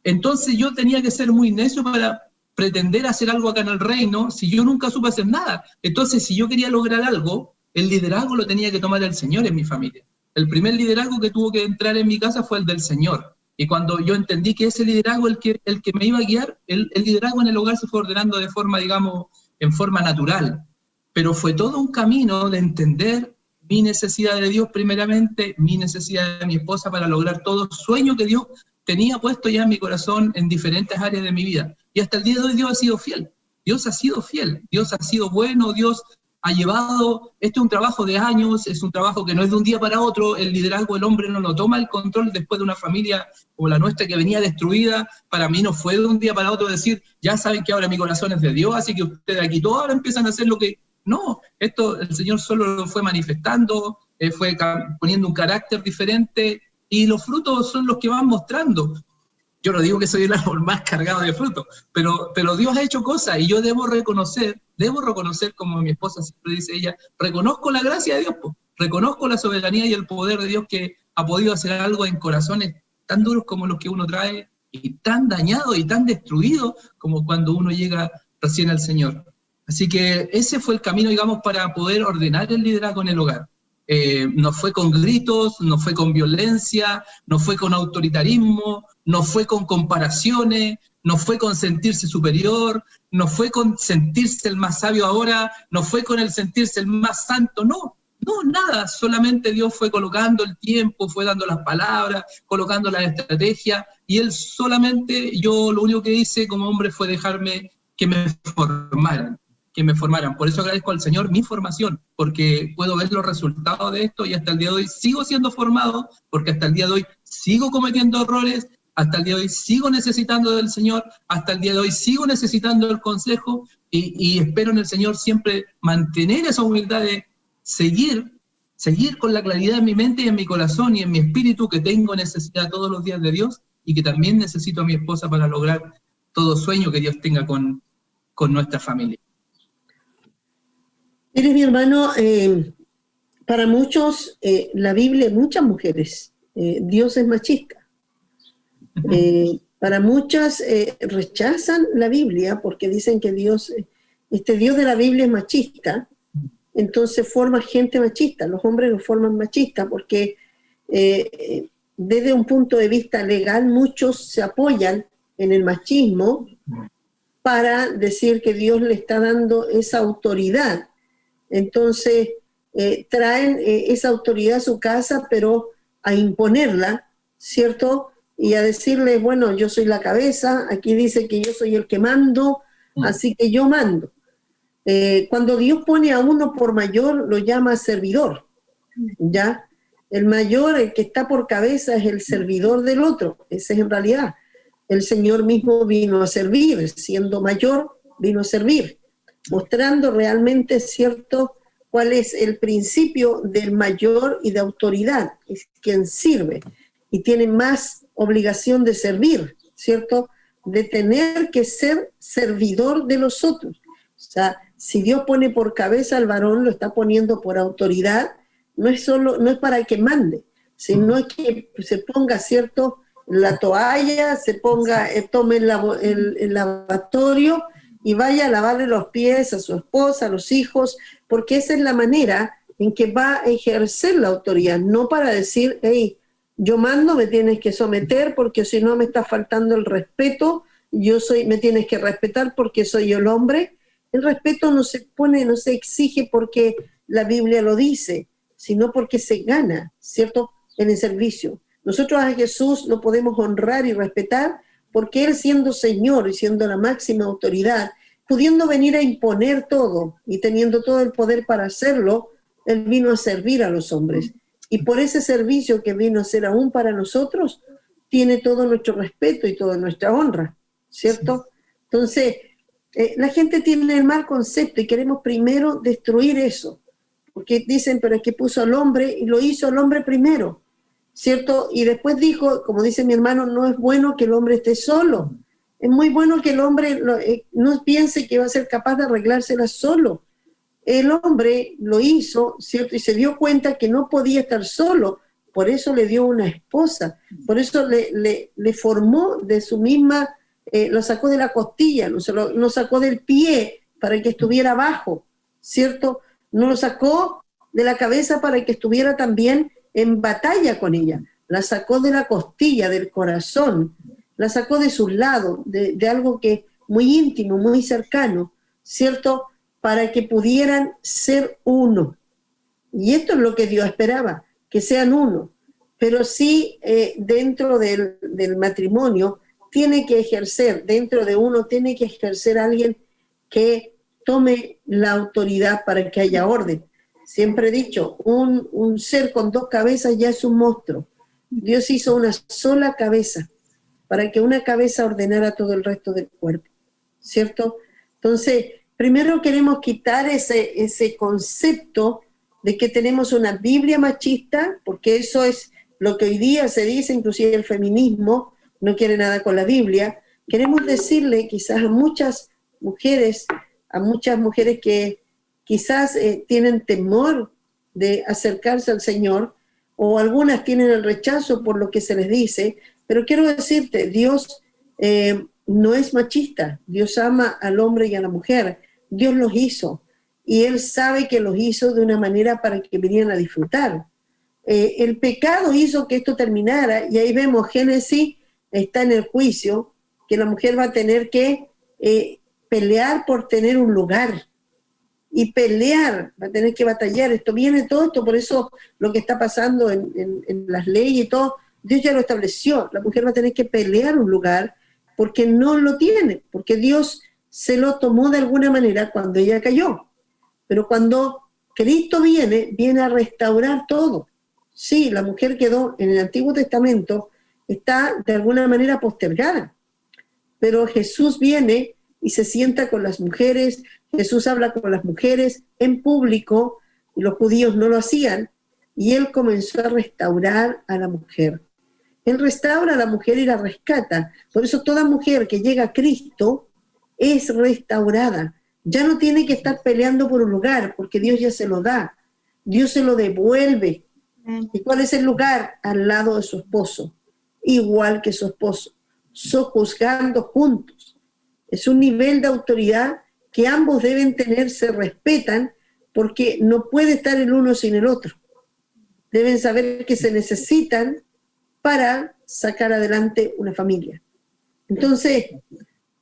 entonces yo tenía que ser muy necio para pretender hacer algo acá en el reino si yo nunca supe hacer nada. Entonces, si yo quería lograr algo, el liderazgo lo tenía que tomar el Señor en mi familia. El primer liderazgo que tuvo que entrar en mi casa fue el del Señor. Y cuando yo entendí que ese liderazgo, el que me iba a guiar, el liderazgo en el hogar se fue ordenando de forma, digamos, en forma natural. Pero fue todo un camino de entender mi necesidad de Dios primeramente, mi necesidad de mi esposa para lograr todo sueño que Dios tenía puesto ya en mi corazón en diferentes áreas de mi vida. Y hasta el día de hoy Dios ha sido fiel. Dios ha sido fiel, Dios ha sido bueno, Dios ha llevado, este es un trabajo de años, es un trabajo que no es de un día para otro, el liderazgo del hombre no lo toma el control después de una familia como la nuestra que venía destruida. Para mí no fue de un día para otro decir, ya saben que ahora mi corazón es de Dios, así que ustedes aquí todos ahora empiezan a hacer lo que... No, esto el Señor solo lo fue manifestando, fue poniendo un carácter diferente, y los frutos son los que van mostrando. Yo no digo que soy el árbol más cargado de frutos, pero Dios ha hecho cosas, y yo debo reconocer, como mi esposa siempre dice ella, reconozco la gracia de Dios, reconozco la soberanía y el poder de Dios que ha podido hacer algo en corazones tan duros como los que uno trae, y tan dañados y tan destruidos como cuando uno llega recién al Señor. Así que ese fue el camino, digamos, para poder ordenar el liderazgo en el hogar. No fue con gritos, no fue con violencia, no fue con autoritarismo, no fue con comparaciones, no fue con sentirse superior, no fue con sentirse el más sabio ahora, no fue con el sentirse el más santo, no, nada, solamente Dios fue colocando el tiempo, fue dando las palabras, colocando las estrategias, y Él solamente, yo lo único que hice como hombre fue dejarme que me formaran. Por eso agradezco al Señor mi formación, porque puedo ver los resultados de esto, y hasta el día de hoy sigo siendo formado, porque hasta el día de hoy sigo cometiendo errores, hasta el día de hoy sigo necesitando del Señor, hasta el día de hoy sigo necesitando el consejo, y espero en el Señor siempre mantener esa humildad de seguir con la claridad en mi mente y en mi corazón y en mi espíritu, que tengo necesidad todos los días de Dios, y que también necesito a mi esposa para lograr todo sueño que Dios tenga con nuestra familia. Eres mi hermano, para muchos, la Biblia, muchas mujeres, Dios es machista. Para muchas rechazan la Biblia porque dicen que Dios, este Dios de la Biblia es machista, entonces forma gente machista, los hombres lo forman machista porque desde un punto de vista legal muchos se apoyan en el machismo para decir que Dios le está dando esa autoridad. Entonces, traen esa autoridad a su casa, pero a imponerla, ¿cierto? Y a decirle, bueno, yo soy la cabeza, aquí dice que yo soy el que mando, así que yo mando. Cuando Dios pone a uno por mayor, lo llama servidor, ¿ya? El mayor, el que está por cabeza, es el servidor del otro, ese es en realidad. El Señor mismo vino a servir, siendo mayor, vino a servir, mostrando realmente, cierto, cuál es el principio del mayor y de autoridad, es quien sirve y tiene más obligación de servir, ¿cierto? De tener que ser servidor de los otros. O sea, si Dios pone por cabeza al varón, lo está poniendo por autoridad, no es para que mande, sino es que se ponga, ¿cierto?, la toalla, se ponga, tome el lavatorio y vaya a lavarle los pies a su esposa, a los hijos, porque esa es la manera en que va a ejercer la autoridad, no para decir, hey, yo mando, me tienes que someter porque si no me está faltando el respeto, me tienes que respetar porque soy el hombre. El respeto no se pone, no se exige porque la Biblia lo dice, sino porque se gana, ¿cierto?, en el servicio. Nosotros a Jesús lo podemos honrar y respetar porque Él, siendo Señor y siendo la máxima autoridad, pudiendo venir a imponer todo y teniendo todo el poder para hacerlo, Él vino a servir a los hombres. Y por ese servicio que vino a hacer aún para nosotros, tiene todo nuestro respeto y toda nuestra honra, ¿cierto? Entonces, la gente tiene el mal concepto y queremos primero destruir eso, porque dicen, pero es que puso al hombre y lo hizo al hombre primero, ¿cierto? Y después dijo, como dice mi hermano, no es bueno que el hombre esté solo. Es muy bueno que el hombre no piense que va a ser capaz de arreglársela solo. El hombre lo hizo, ¿cierto? Y se dio cuenta que no podía estar solo. Por eso le dio una esposa. Por eso le formó de su misma, lo sacó de la costilla, lo sacó del pie para que estuviera abajo, ¿cierto? No lo sacó de la cabeza para que estuviera también en batalla con ella, la sacó de la costilla, del corazón, la sacó de sus lados, de algo que muy íntimo, muy cercano, ¿cierto?, para que pudieran ser uno. Y esto es lo que Dios esperaba, que sean uno. Pero sí, dentro del matrimonio, tiene que ejercer, dentro de uno, tiene que ejercer alguien que tome la autoridad para que haya orden. Siempre he dicho, un ser con dos cabezas ya es un monstruo. Dios hizo una sola cabeza para que una cabeza ordenara todo el resto del cuerpo, ¿cierto? Entonces, primero queremos quitar ese concepto de que tenemos una Biblia machista, porque eso es lo que hoy día se dice, inclusive el feminismo no quiere nada con la Biblia. Queremos decirle quizás a muchas mujeres que quizás tienen temor de acercarse al Señor, o algunas tienen el rechazo por lo que se les dice, pero quiero decirte, Dios no es machista, Dios ama al hombre y a la mujer, Dios los hizo, y Él sabe que los hizo de una manera para que vinieran a disfrutar. El pecado hizo que esto terminara, y ahí vemos, Génesis está en el juicio, que la mujer va a tener que pelear por tener un lugar, y pelear, va a tener que batallar. Esto viene todo esto, por eso lo que está pasando en las leyes y todo, Dios ya lo estableció. La mujer va a tener que pelear un lugar porque no lo tiene, porque Dios se lo tomó de alguna manera cuando ella cayó. Pero cuando Cristo viene a restaurar todo. Sí, la mujer quedó en el Antiguo Testamento, está de alguna manera postergada, pero Jesús viene y se sienta con las mujeres. Jesús habla con las mujeres en público, y los judíos no lo hacían, y Él comenzó a restaurar a la mujer. Él restaura a la mujer y la rescata. Por eso toda mujer que llega a Cristo es restaurada. Ya no tiene que estar peleando por un lugar, porque Dios ya se lo da. Dios se lo devuelve. ¿Y cuál es el lugar? Al lado de su esposo, igual que su esposo, sojuzgando juntos. Es un nivel de autoridad que ambos deben tener, se respetan, porque no puede estar el uno sin el otro. Deben saber que se necesitan para sacar adelante una familia. Entonces,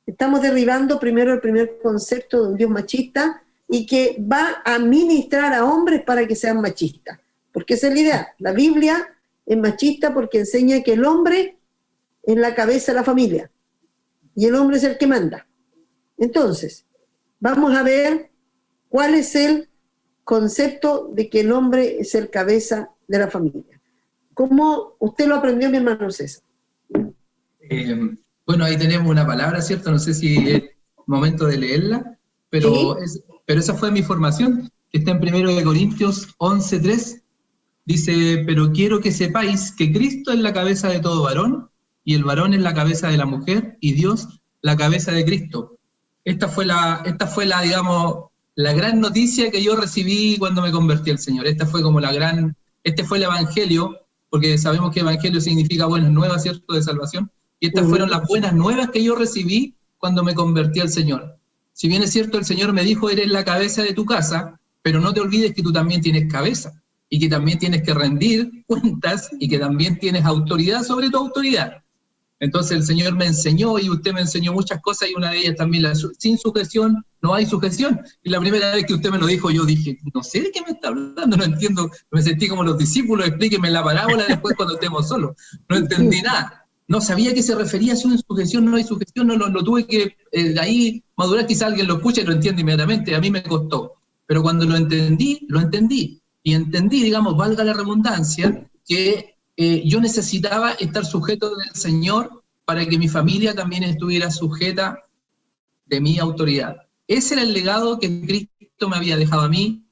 estamos derribando primero el primer concepto de un Dios machista, y que va a ministrar a hombres para que sean machistas. Porque esa es la idea. La Biblia es machista porque enseña que el hombre es la cabeza de la familia, y el hombre es el que manda. Entonces, vamos a ver cuál es el concepto de que el hombre es el cabeza de la familia. ¿Cómo usted lo aprendió, mi hermano César? Bueno, ahí tenemos una palabra, ¿cierto? No sé si es momento de leerla, pero, ¿sí? Pero esa fue mi formación, que está en 1 Corintios 11:3. Dice, pero quiero que sepáis que Cristo es la cabeza de todo varón, y el varón es la cabeza de la mujer, y Dios la cabeza de Cristo. Esta fue la, digamos, la gran noticia que yo recibí cuando me convertí al Señor. Esta fue como este fue el evangelio, porque sabemos que evangelio significa buenas nuevas, ¿cierto?, de salvación. Y estas fueron las buenas nuevas que yo recibí cuando me convertí al Señor. Si bien es cierto, el Señor me dijo, eres la cabeza de tu casa, pero no te olvides que tú también tienes cabeza, y que también tienes que rendir cuentas, y que también tienes autoridad sobre tu autoridad. Entonces el Señor me enseñó, y usted me enseñó muchas cosas, y una de ellas también, sin sujeción no hay sujeción. Y la primera vez que usted me lo dijo, yo dije, no sé de qué me está hablando, no entiendo. Me sentí como los discípulos, explíqueme la parábola después cuando estemos solos. No entendí nada. No sabía a qué se refería, si una sujeción no hay sujeción, no tuve que de ahí madurar. Quizá alguien lo escucha y lo entiende inmediatamente, a mí me costó. Pero cuando lo entendí. Y entendí, digamos, valga la redundancia, que yo necesitaba estar sujeto del Señor para que mi familia también estuviera sujeta de mi autoridad. Ese era el legado que Cristo me había dejado a mí,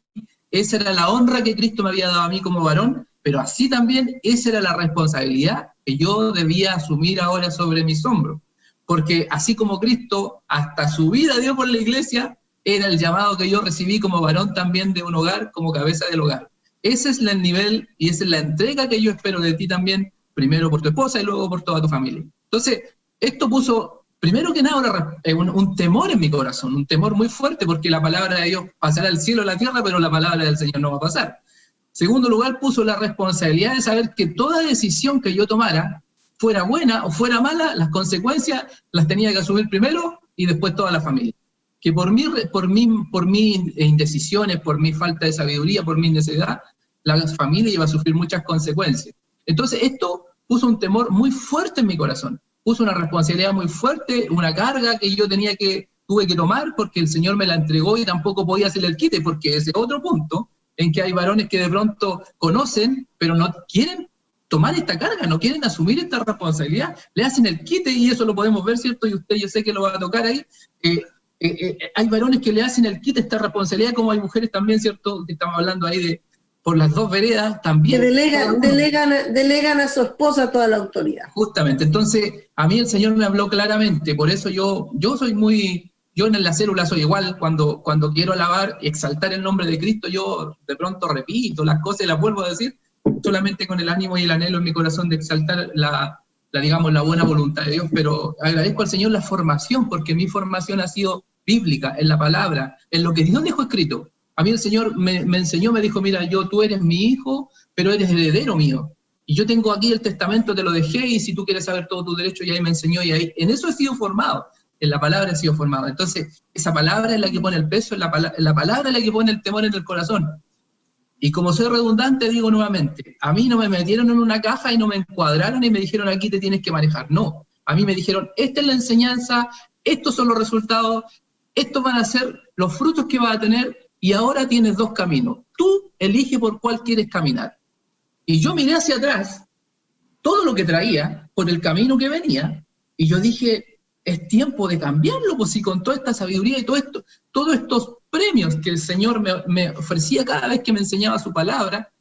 esa era la honra que Cristo me había dado a mí como varón, pero así también esa era la responsabilidad que yo debía asumir ahora sobre mis hombros. Porque así como Cristo hasta su vida dio por la iglesia, era el llamado que yo recibí como varón también de un hogar, como cabeza del hogar. Ese es el nivel y esa es la entrega que yo espero de ti también, primero por tu esposa y luego por toda tu familia. Entonces, esto puso, primero que nada, un temor en mi corazón, un temor muy fuerte, porque la palabra de Dios pasará al cielo y a la tierra, pero la palabra del Señor no va a pasar. Segundo lugar, puso la responsabilidad de saber que toda decisión que yo tomara, fuera buena o fuera mala, las consecuencias las tenía que asumir primero y después toda la familia. que por mis indecisiones, por mi falta de sabiduría, por mi necesidad, la familia iba a sufrir muchas consecuencias. Entonces esto puso un temor muy fuerte en mi corazón, puso una responsabilidad muy fuerte, una carga que yo tuve que tomar porque el Señor me la entregó y tampoco podía hacerle el quite, porque ese es otro punto en que hay varones que de pronto conocen, pero no quieren tomar esta carga, no quieren asumir esta responsabilidad, le hacen el quite y eso lo podemos ver, ¿cierto? Y usted, yo sé que lo va a tocar ahí. Hay varones que le hacen el quite esta responsabilidad, como hay mujeres también, ¿cierto? Que estamos hablando ahí de por las dos veredas también. Que delegan a su esposa toda la autoridad. Justamente, entonces a mí el Señor me habló claramente, por eso yo en la célula soy igual, cuando quiero alabar, exaltar el nombre de Cristo, yo de pronto repito las cosas y las vuelvo a decir, solamente con el ánimo y el anhelo en mi corazón de exaltar la buena voluntad de Dios, pero agradezco al Señor la formación, porque mi formación ha sido bíblica, en la palabra, en lo que Dios dejó escrito. A mí el Señor me enseñó, me dijo, mira, tú eres mi hijo, pero eres heredero mío. Y yo tengo aquí el testamento, te lo dejé, y si tú quieres saber todos tus derechos, y ahí me enseñó, y ahí, en eso he sido formado, en la palabra he sido formado. Entonces, esa palabra es la que pone el peso, la palabra es la que pone el temor en el corazón. Y como soy redundante, digo nuevamente, a mí no me metieron en una caja y no me encuadraron y me dijeron, aquí te tienes que manejar. No, a mí me dijeron, esta es la enseñanza, estos son los resultados, estos van a ser los frutos que vas a tener, y ahora tienes dos caminos. Tú elige por cuál quieres caminar. Y yo miré hacia atrás, todo lo que traía, por el camino que venía, y yo dije, es tiempo de cambiarlo, pues si con toda esta sabiduría y todos estos premios que el Señor me ofrecía cada vez que me enseñaba su palabra,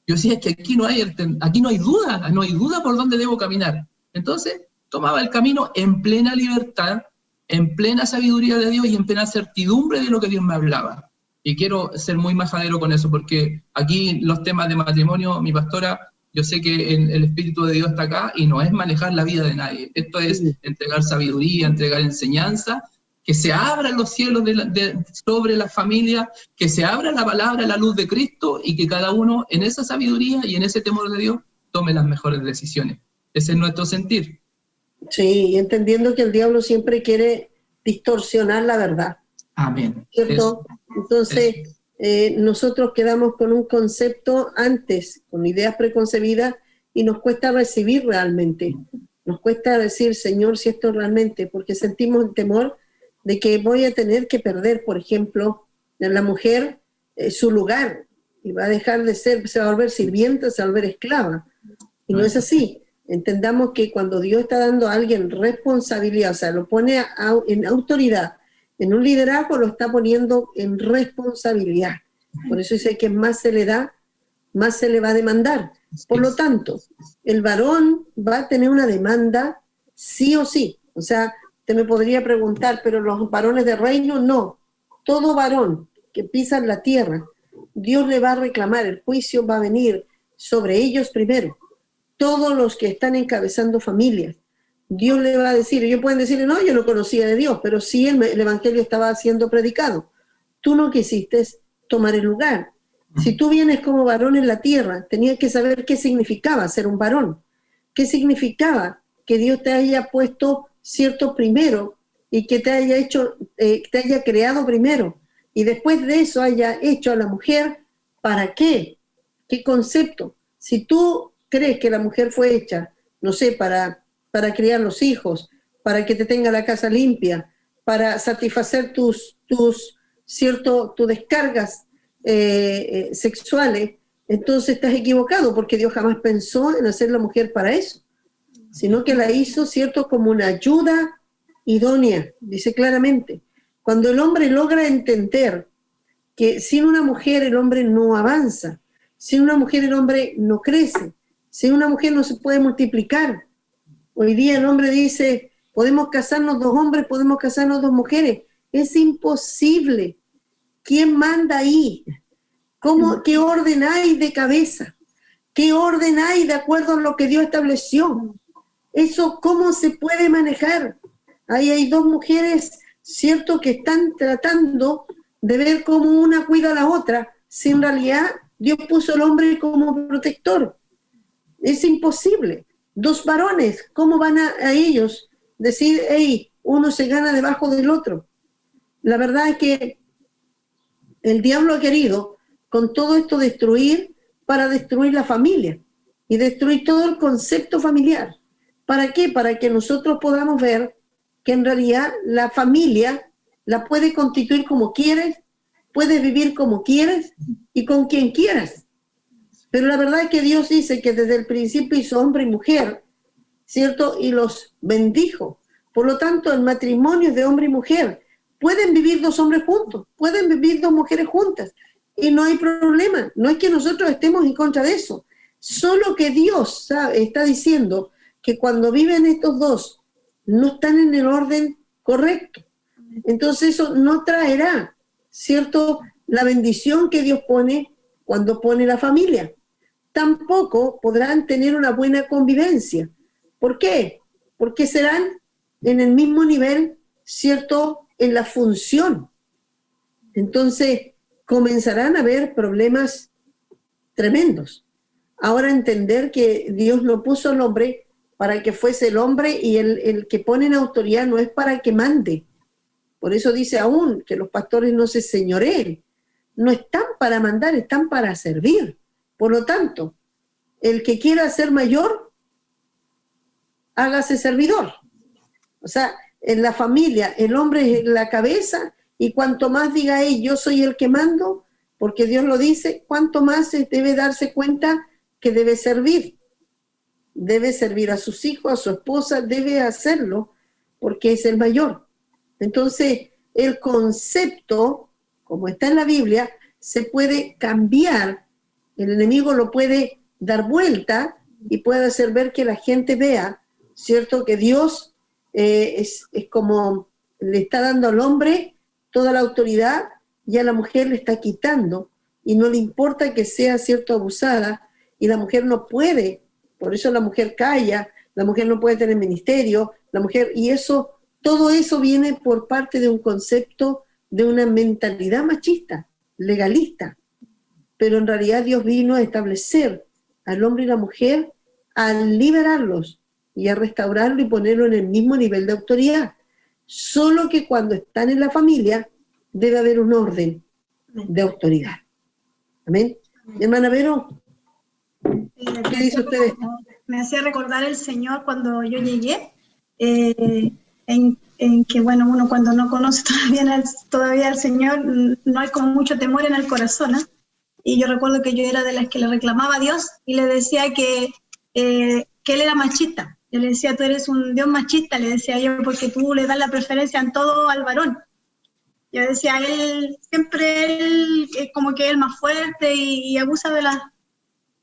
yo decía, es que aquí no hay duda por dónde debo caminar. Entonces, tomaba el camino en plena libertad, en plena sabiduría de Dios y en plena certidumbre de lo que Dios me hablaba. Y quiero ser muy majadero con eso, porque aquí los temas de matrimonio, mi pastora, yo sé que el Espíritu de Dios está acá y no es manejar la vida de nadie. Esto es entregar sabiduría, entregar enseñanza, que se abran los cielos sobre la familia, que se abra la palabra, la luz de Cristo, y que cada uno en esa sabiduría y en ese temor de Dios tome las mejores decisiones. Ese es nuestro sentir. Sí, entendiendo que el diablo siempre quiere distorsionar la verdad. Amén. ¿Cierto? Entonces, nosotros quedamos con un concepto antes, con ideas preconcebidas, y nos cuesta recibir realmente. Nos cuesta decir, Señor, si esto realmente, porque sentimos el temor de que voy a tener que perder, por ejemplo, en la mujer su lugar, y va a dejar de ser, se va a volver sirvienta, se va a volver esclava. Y no es así. Entendamos que cuando Dios está dando a alguien responsabilidad, o sea, lo pone en autoridad, en un liderazgo, lo está poniendo en responsabilidad. Por eso dice que más se le da, más se le va a demandar. Por lo tanto, el varón va a tener una demanda sí o sí. O sea, te me podría preguntar, pero los varones de reino, no. Todo varón que pisa la tierra, Dios le va a reclamar, el juicio va a venir sobre ellos primero. Todos los que están encabezando familias, Dios le va a decir, ellos pueden decirle, no, yo no conocía de Dios, pero sí el evangelio estaba siendo predicado. Tú no quisiste tomar el lugar. Si tú vienes como varón en la tierra, tenías que saber qué significaba ser un varón. ¿Qué significaba que Dios te haya puesto cierto primero y que te haya creado primero? Y después de eso haya hecho a la mujer, ¿para qué? ¿Qué concepto? Si tú crees que la mujer fue hecha, no sé, para criar los hijos, para que te tenga la casa limpia, para satisfacer tus descargas sexuales, entonces estás equivocado, porque Dios jamás pensó en hacer la mujer para eso, sino que la hizo, ¿cierto?, como una ayuda idónea, dice claramente. Cuando el hombre logra entender que sin una mujer el hombre no avanza, sin una mujer el hombre no crece, sin una mujer no se puede multiplicar. Hoy día el hombre dice, podemos casarnos 2 hombres, podemos casarnos 2 mujeres. Es imposible. ¿Quién manda ahí? ¿Qué orden hay de cabeza? ¿Qué orden hay de acuerdo a lo que Dios estableció? Eso, ¿cómo se puede manejar? Ahí hay 2 mujeres, cierto, que están tratando de ver cómo una cuida a la otra, si en realidad Dios puso al hombre como protector. Es imposible. 2 varones, ¿cómo van a ellos decir, hey, uno se gana debajo del otro? la verdad es que el diablo ha querido con todo esto destruir para destruir la familia y destruir todo el concepto familiar. ¿Para qué? Para que nosotros podamos ver que en realidad la familia la puedes constituir como quieres, puedes vivir como quieres y con quien quieras. Pero la verdad es que Dios dice que desde el principio hizo hombre y mujer, ¿cierto? Y los bendijo. Por lo tanto, el matrimonio es de hombre y mujer. Pueden vivir dos hombres juntos, pueden vivir dos mujeres juntas, y no hay problema. No es que nosotros estemos en contra de eso, solo que Dios está diciendo que cuando viven estos dos, no están en el orden correcto. Entonces eso no traerá, ¿cierto?, la bendición que Dios pone cuando pone la familia. Tampoco podrán tener una buena convivencia. ¿Por qué? Porque serán en el mismo nivel, ¿cierto?, en la función. Entonces comenzarán a haber problemas tremendos. Ahora entender que Dios no puso al hombre para que fuese el hombre, y el que pone en autoridad no es para que mande. Por eso dice aún que los pastores no se señoreen. No están para mandar, están para servir. Por lo tanto, el que quiera ser mayor, hágase servidor. O sea, en la familia el hombre es la cabeza, y cuanto más diga él, yo soy el que mando, porque Dios lo dice, cuanto más se debe darse cuenta que debe servir a sus hijos, a su esposa, debe hacerlo porque es el mayor. Entonces, el concepto, como está en la Biblia, se puede cambiar, el enemigo lo puede dar vuelta y puede hacer ver que la gente vea, ¿cierto?, que Dios es como le está dando al hombre toda la autoridad y a la mujer le está quitando, y no le importa que sea, ¿cierto?, abusada, y la mujer no puede. Por eso la mujer calla, la mujer no puede tener ministerio, la mujer, y eso, todo eso viene por parte de un concepto, de una mentalidad machista, legalista. Pero en realidad Dios vino a establecer al hombre y la mujer, a liberarlos y a restaurarlo y ponerlo en el mismo nivel de autoridad. Solo que cuando están en la familia debe haber un orden de autoridad. Amén. Hermana Vero, ¿qué dice usted? Me hacía recordar el Señor cuando yo llegué, en que, bueno, uno cuando no conoce todavía al Señor, no hay como mucho temor en el corazón, ¿eh? Y yo recuerdo que yo era de las que le reclamaba a Dios y le decía que Él era machista. Yo le decía, tú eres un Dios machista, le decía yo, porque tú le das la preferencia en todo al varón. Yo decía, él como que él más fuerte y abusa de las...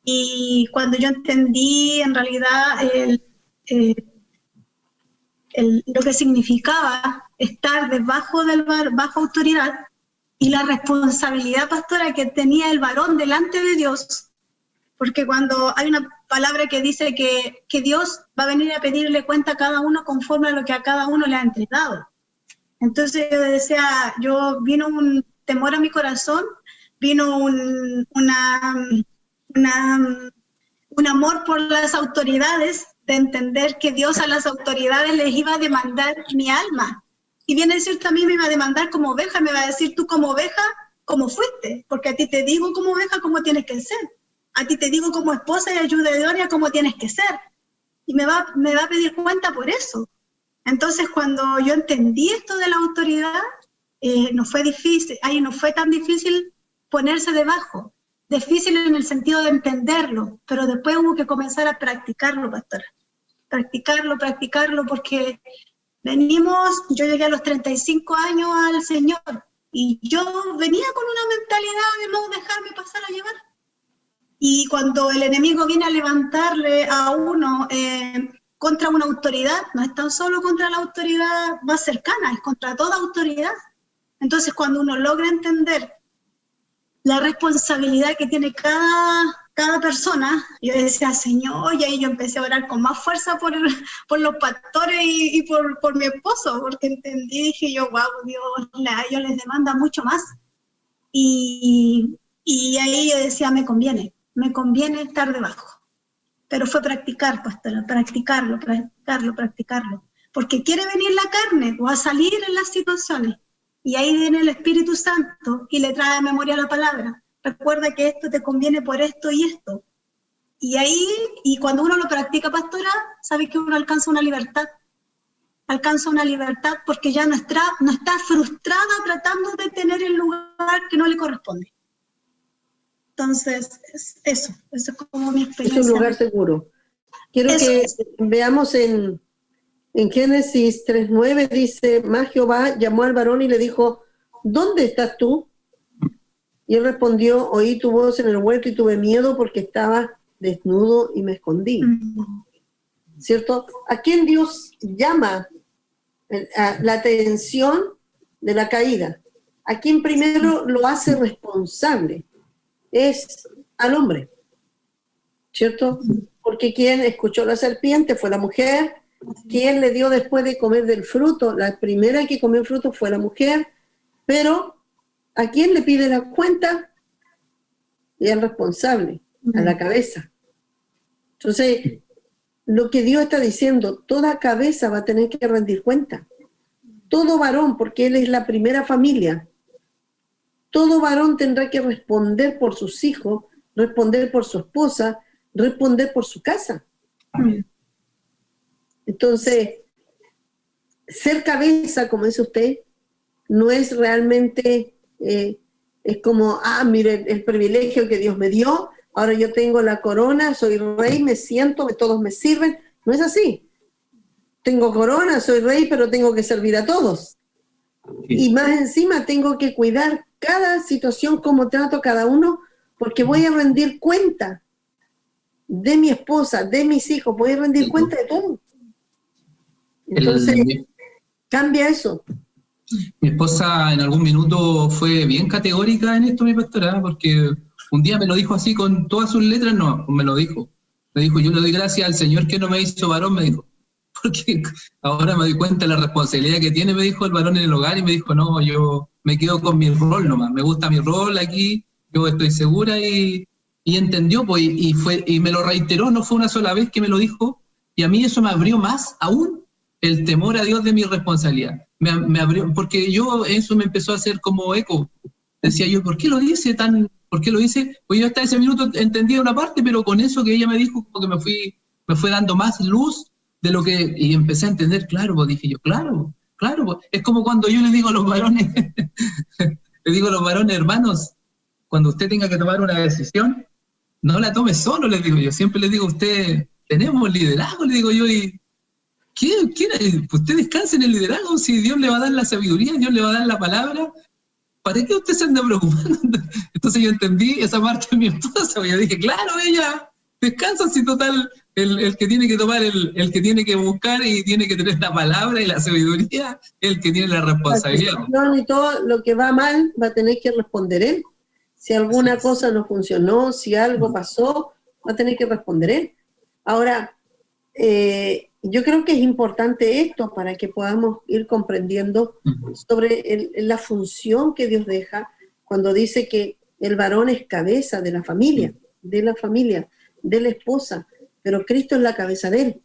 Y cuando yo entendí en realidad lo que significaba estar bajo autoridad y la responsabilidad, pastora, que tenía el varón delante de Dios, porque cuando hay una palabra que dice que Dios va a venir a pedirle cuenta a cada uno conforme a lo que a cada uno le ha entregado. Entonces yo decía, vino un temor a mi corazón, vino un amor por las autoridades, de entender que Dios a las autoridades les iba a demandar mi alma. Y bien es cierto, a mí me iba a demandar como oveja, me va a decir, tú como oveja, ¿cómo fuiste? Porque a ti te digo como oveja cómo tienes que ser. A ti te digo como esposa y ayudadora cómo tienes que ser. Y me va a pedir cuenta por eso. Entonces, cuando yo entendí esto de la autoridad, no fue tan difícil ponerse debajo. Difícil en el sentido de entenderlo, pero después hubo que comenzar a practicarlo, pastora. Practicarlo, porque yo llegué a los 35 años al Señor, y yo venía con una mentalidad de no dejarme pasar a llevar. Y cuando el enemigo viene a levantarle a uno contra una autoridad, no es tan solo contra la autoridad más cercana, es contra toda autoridad. Entonces, cuando uno logra entender la responsabilidad que tiene cada persona, yo decía, Señor, y ahí yo empecé a orar con más fuerza por los pastores y por mi esposo, porque entendí, dije yo, wow, Dios, a ellos les demanda mucho más. Y ahí yo decía, me conviene estar debajo. Pero fue practicar, pastora, practicarlo, porque quiere venir la carne, o a salir en las situaciones, Y ahí viene el Espíritu Santo y le trae a memoria la palabra. Recuerda que esto te conviene por esto y esto. Y ahí, y cuando uno lo practica, pastora, sabe que uno alcanza una libertad. Alcanza una libertad porque ya no está frustrada tratando de tener el lugar que no le corresponde. Entonces, eso es como mi experiencia. Es un lugar seguro. Quiero que veamos en Génesis 3:9, dice, más Jehová llamó al varón y le dijo, ¿dónde estás tú? Y él respondió, oí tu voz en el huerto y tuve miedo porque estaba desnudo y me escondí. ¿Cierto? ¿A quién Dios llama la atención de la caída? ¿A quién primero lo hace responsable? Es al hombre, ¿cierto? Porque quien escuchó la serpiente fue la mujer, quien le dio después de comer del fruto, la primera que comió el fruto fue la mujer, pero ¿a quién le pide la cuenta? Y al responsable, a la cabeza. Entonces, lo que Dios está diciendo, toda cabeza va a tener que rendir cuenta. Todo varón, porque él es la primera familia, todo varón tendrá que responder por sus hijos, responder por su esposa, responder por su casa. Entonces, ser cabeza, como dice usted, no es realmente, es como, mire, el privilegio que Dios me dio, ahora yo tengo la corona, soy rey, me siento, todos me sirven. No es así. Tengo corona, soy rey, pero tengo que servir a todos. Y más encima tengo que cuidar cada situación, como trato a cada uno, porque voy a rendir cuenta de mi esposa, de mis hijos, voy a rendir cuenta de todo. Entonces, cambia eso. Mi esposa en algún minuto fue bien categórica en esto, mi pastora, porque un día me lo dijo así con todas sus letras, no, me lo dijo. Me dijo, yo le doy gracias al Señor que no me hizo varón, me dijo. Porque ahora me doy cuenta de la responsabilidad que tiene, me dijo el varón en el hogar, y me dijo, no, yo me quedo con mi rol nomás, me gusta mi rol aquí, yo estoy segura, y entendió, pues, y me lo reiteró, no fue una sola vez que me lo dijo, y a mí eso me abrió más aún el temor a Dios de mi responsabilidad. Me abrió, porque eso me empezó a hacer como eco. Decía yo, ¿por qué lo dice? Pues yo hasta ese minuto entendía una parte, pero con eso que ella me dijo, como que me fue dando más luz de lo que, y empecé a entender, claro, pues dije yo, claro, pues, es como cuando yo le digo a los varones, hermanos, cuando usted tenga que tomar una decisión, no la tome solo, les digo yo, siempre les digo a usted, tenemos liderazgo, le digo yo, y usted descanse en el liderazgo, si Dios le va a dar la sabiduría, Dios le va a dar la palabra, ¿para qué usted se anda preocupando? Entonces yo entendí esa parte de mi esposa, y yo dije, claro, ella descansa, si total, el que tiene que tomar, el que tiene que buscar y tiene que tener la palabra y la sabiduría, el que tiene la responsabilidad. Y todo lo que va mal va a tener que responder él. Si alguna cosa no funcionó, si algo pasó, va a tener que responder él. Ahora, yo creo que es importante esto para que podamos ir comprendiendo sobre la función que Dios deja cuando dice que el varón es cabeza de la familia, de la esposa, pero Cristo es la cabeza de él.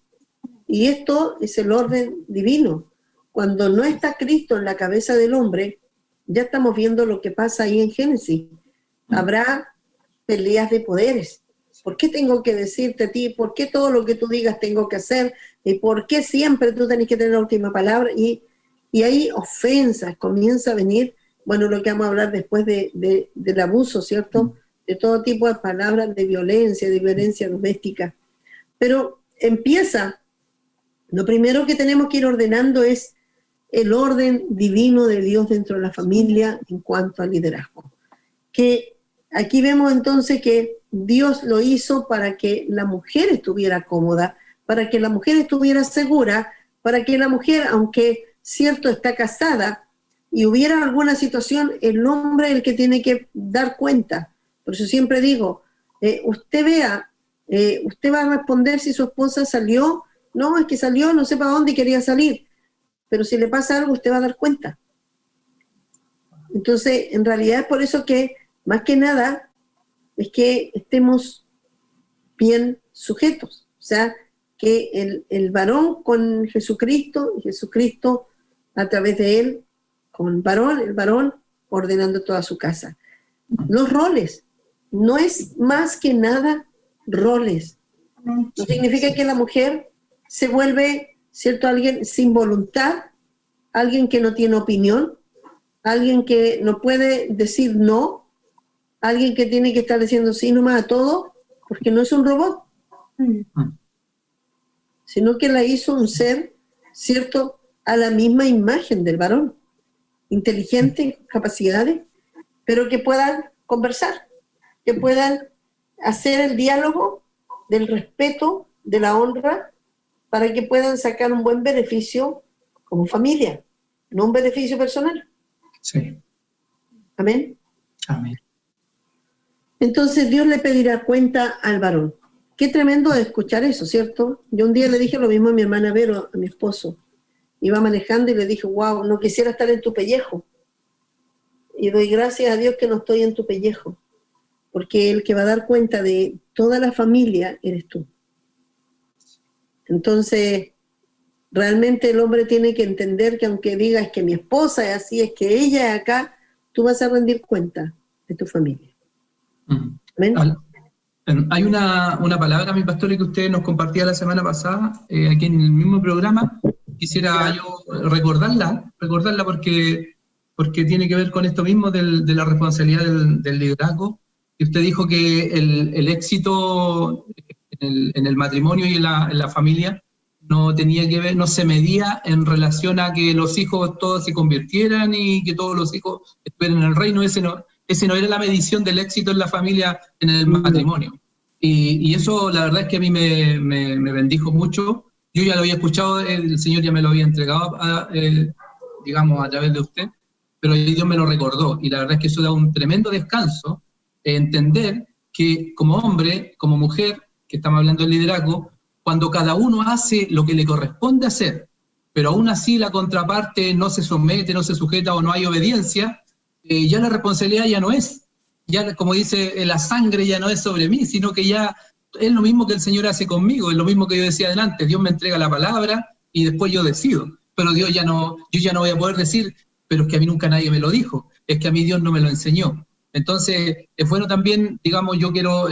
Y esto es el orden divino. Cuando no está Cristo en la cabeza del hombre, ya estamos viendo lo que pasa ahí en Génesis. Habrá peleas de poderes. ¿Por qué tengo que decirte a ti? ¿Por qué todo lo que tú digas tengo que hacer? ¿Y por qué siempre tú tenés que tener la última palabra? Y ahí ofensas, comienza a venir, bueno, lo que vamos a hablar después del abuso, ¿cierto? De todo tipo de palabras de violencia doméstica. Pero empieza, lo primero que tenemos que ir ordenando es el orden divino de Dios dentro de la familia en cuanto al liderazgo. Que aquí vemos entonces que Dios lo hizo para que la mujer estuviera cómoda, para que la mujer estuviera segura, para que la mujer, aunque cierto está casada y hubiera alguna situación, el hombre es el que tiene que dar cuenta. Por eso siempre digo, usted vea, usted va a responder si su esposa salió, no, es que salió, no sé para dónde quería salir, pero si le pasa algo usted va a dar cuenta. Entonces, en realidad es por eso que, más que nada, es que estemos bien sujetos, o sea, que el varón con Jesucristo, y Jesucristo a través de él con varón, el varón ordenando toda su casa. Los roles, no es más que nada roles. No significa que la mujer se vuelve, ¿cierto?, alguien sin voluntad, alguien que no tiene opinión, alguien que no puede decir no, alguien que tiene que estar diciendo sí nomás a todo, porque no es un robot, sino que la hizo un ser, ¿cierto?, a la misma imagen del varón, inteligente, capacidades, pero que puedan conversar, que puedan hacer el diálogo del respeto, de la honra, para que puedan sacar un buen beneficio como familia, no un beneficio personal. Sí. Amén. Amén. Entonces Dios le pedirá cuenta al varón. Qué tremendo de escuchar eso, ¿cierto? Yo un día le dije lo mismo a mi hermana Vero, a mi esposo. Iba manejando y le dije, wow, no quisiera estar en tu pellejo. Y doy gracias a Dios que no estoy en tu pellejo, porque el que va a dar cuenta de toda la familia eres tú. Entonces, realmente el hombre tiene que entender que aunque digas que mi esposa es así, es que ella es acá, tú vas a rendir cuenta de tu familia. ¿Amén? Hay una palabra, mi pastor, que usted nos compartía la semana pasada, aquí en el mismo programa. Quisiera yo recordarla porque tiene que ver con esto mismo de la responsabilidad del liderazgo. Y usted dijo que el éxito en el matrimonio y en la familia no tenía que ver, no se medía en relación a que los hijos todos se convirtieran y que todos los hijos estuvieran en el reino. Ese no era la medición del éxito en la familia, en el matrimonio. Y eso la verdad es que a mí me bendijo mucho. Yo ya lo había escuchado, el Señor ya me lo había entregado, digamos, a través de usted, pero Dios me lo recordó. Y la verdad es que eso da un tremendo descanso, entender que como hombre, como mujer, que estamos hablando del liderazgo, cuando cada uno hace lo que le corresponde hacer, pero aún así la contraparte no se somete, no se sujeta o no hay obediencia, ya la responsabilidad ya no es, ya como dice, la sangre ya no es sobre mí, sino que ya es lo mismo que el Señor hace conmigo, es lo mismo que yo decía adelante, Dios me entrega la palabra y después yo decido, pero yo ya no voy a poder decir, pero es que a mí nunca nadie me lo dijo, es que a mí Dios no me lo enseñó. Entonces, es bueno también, digamos, yo quiero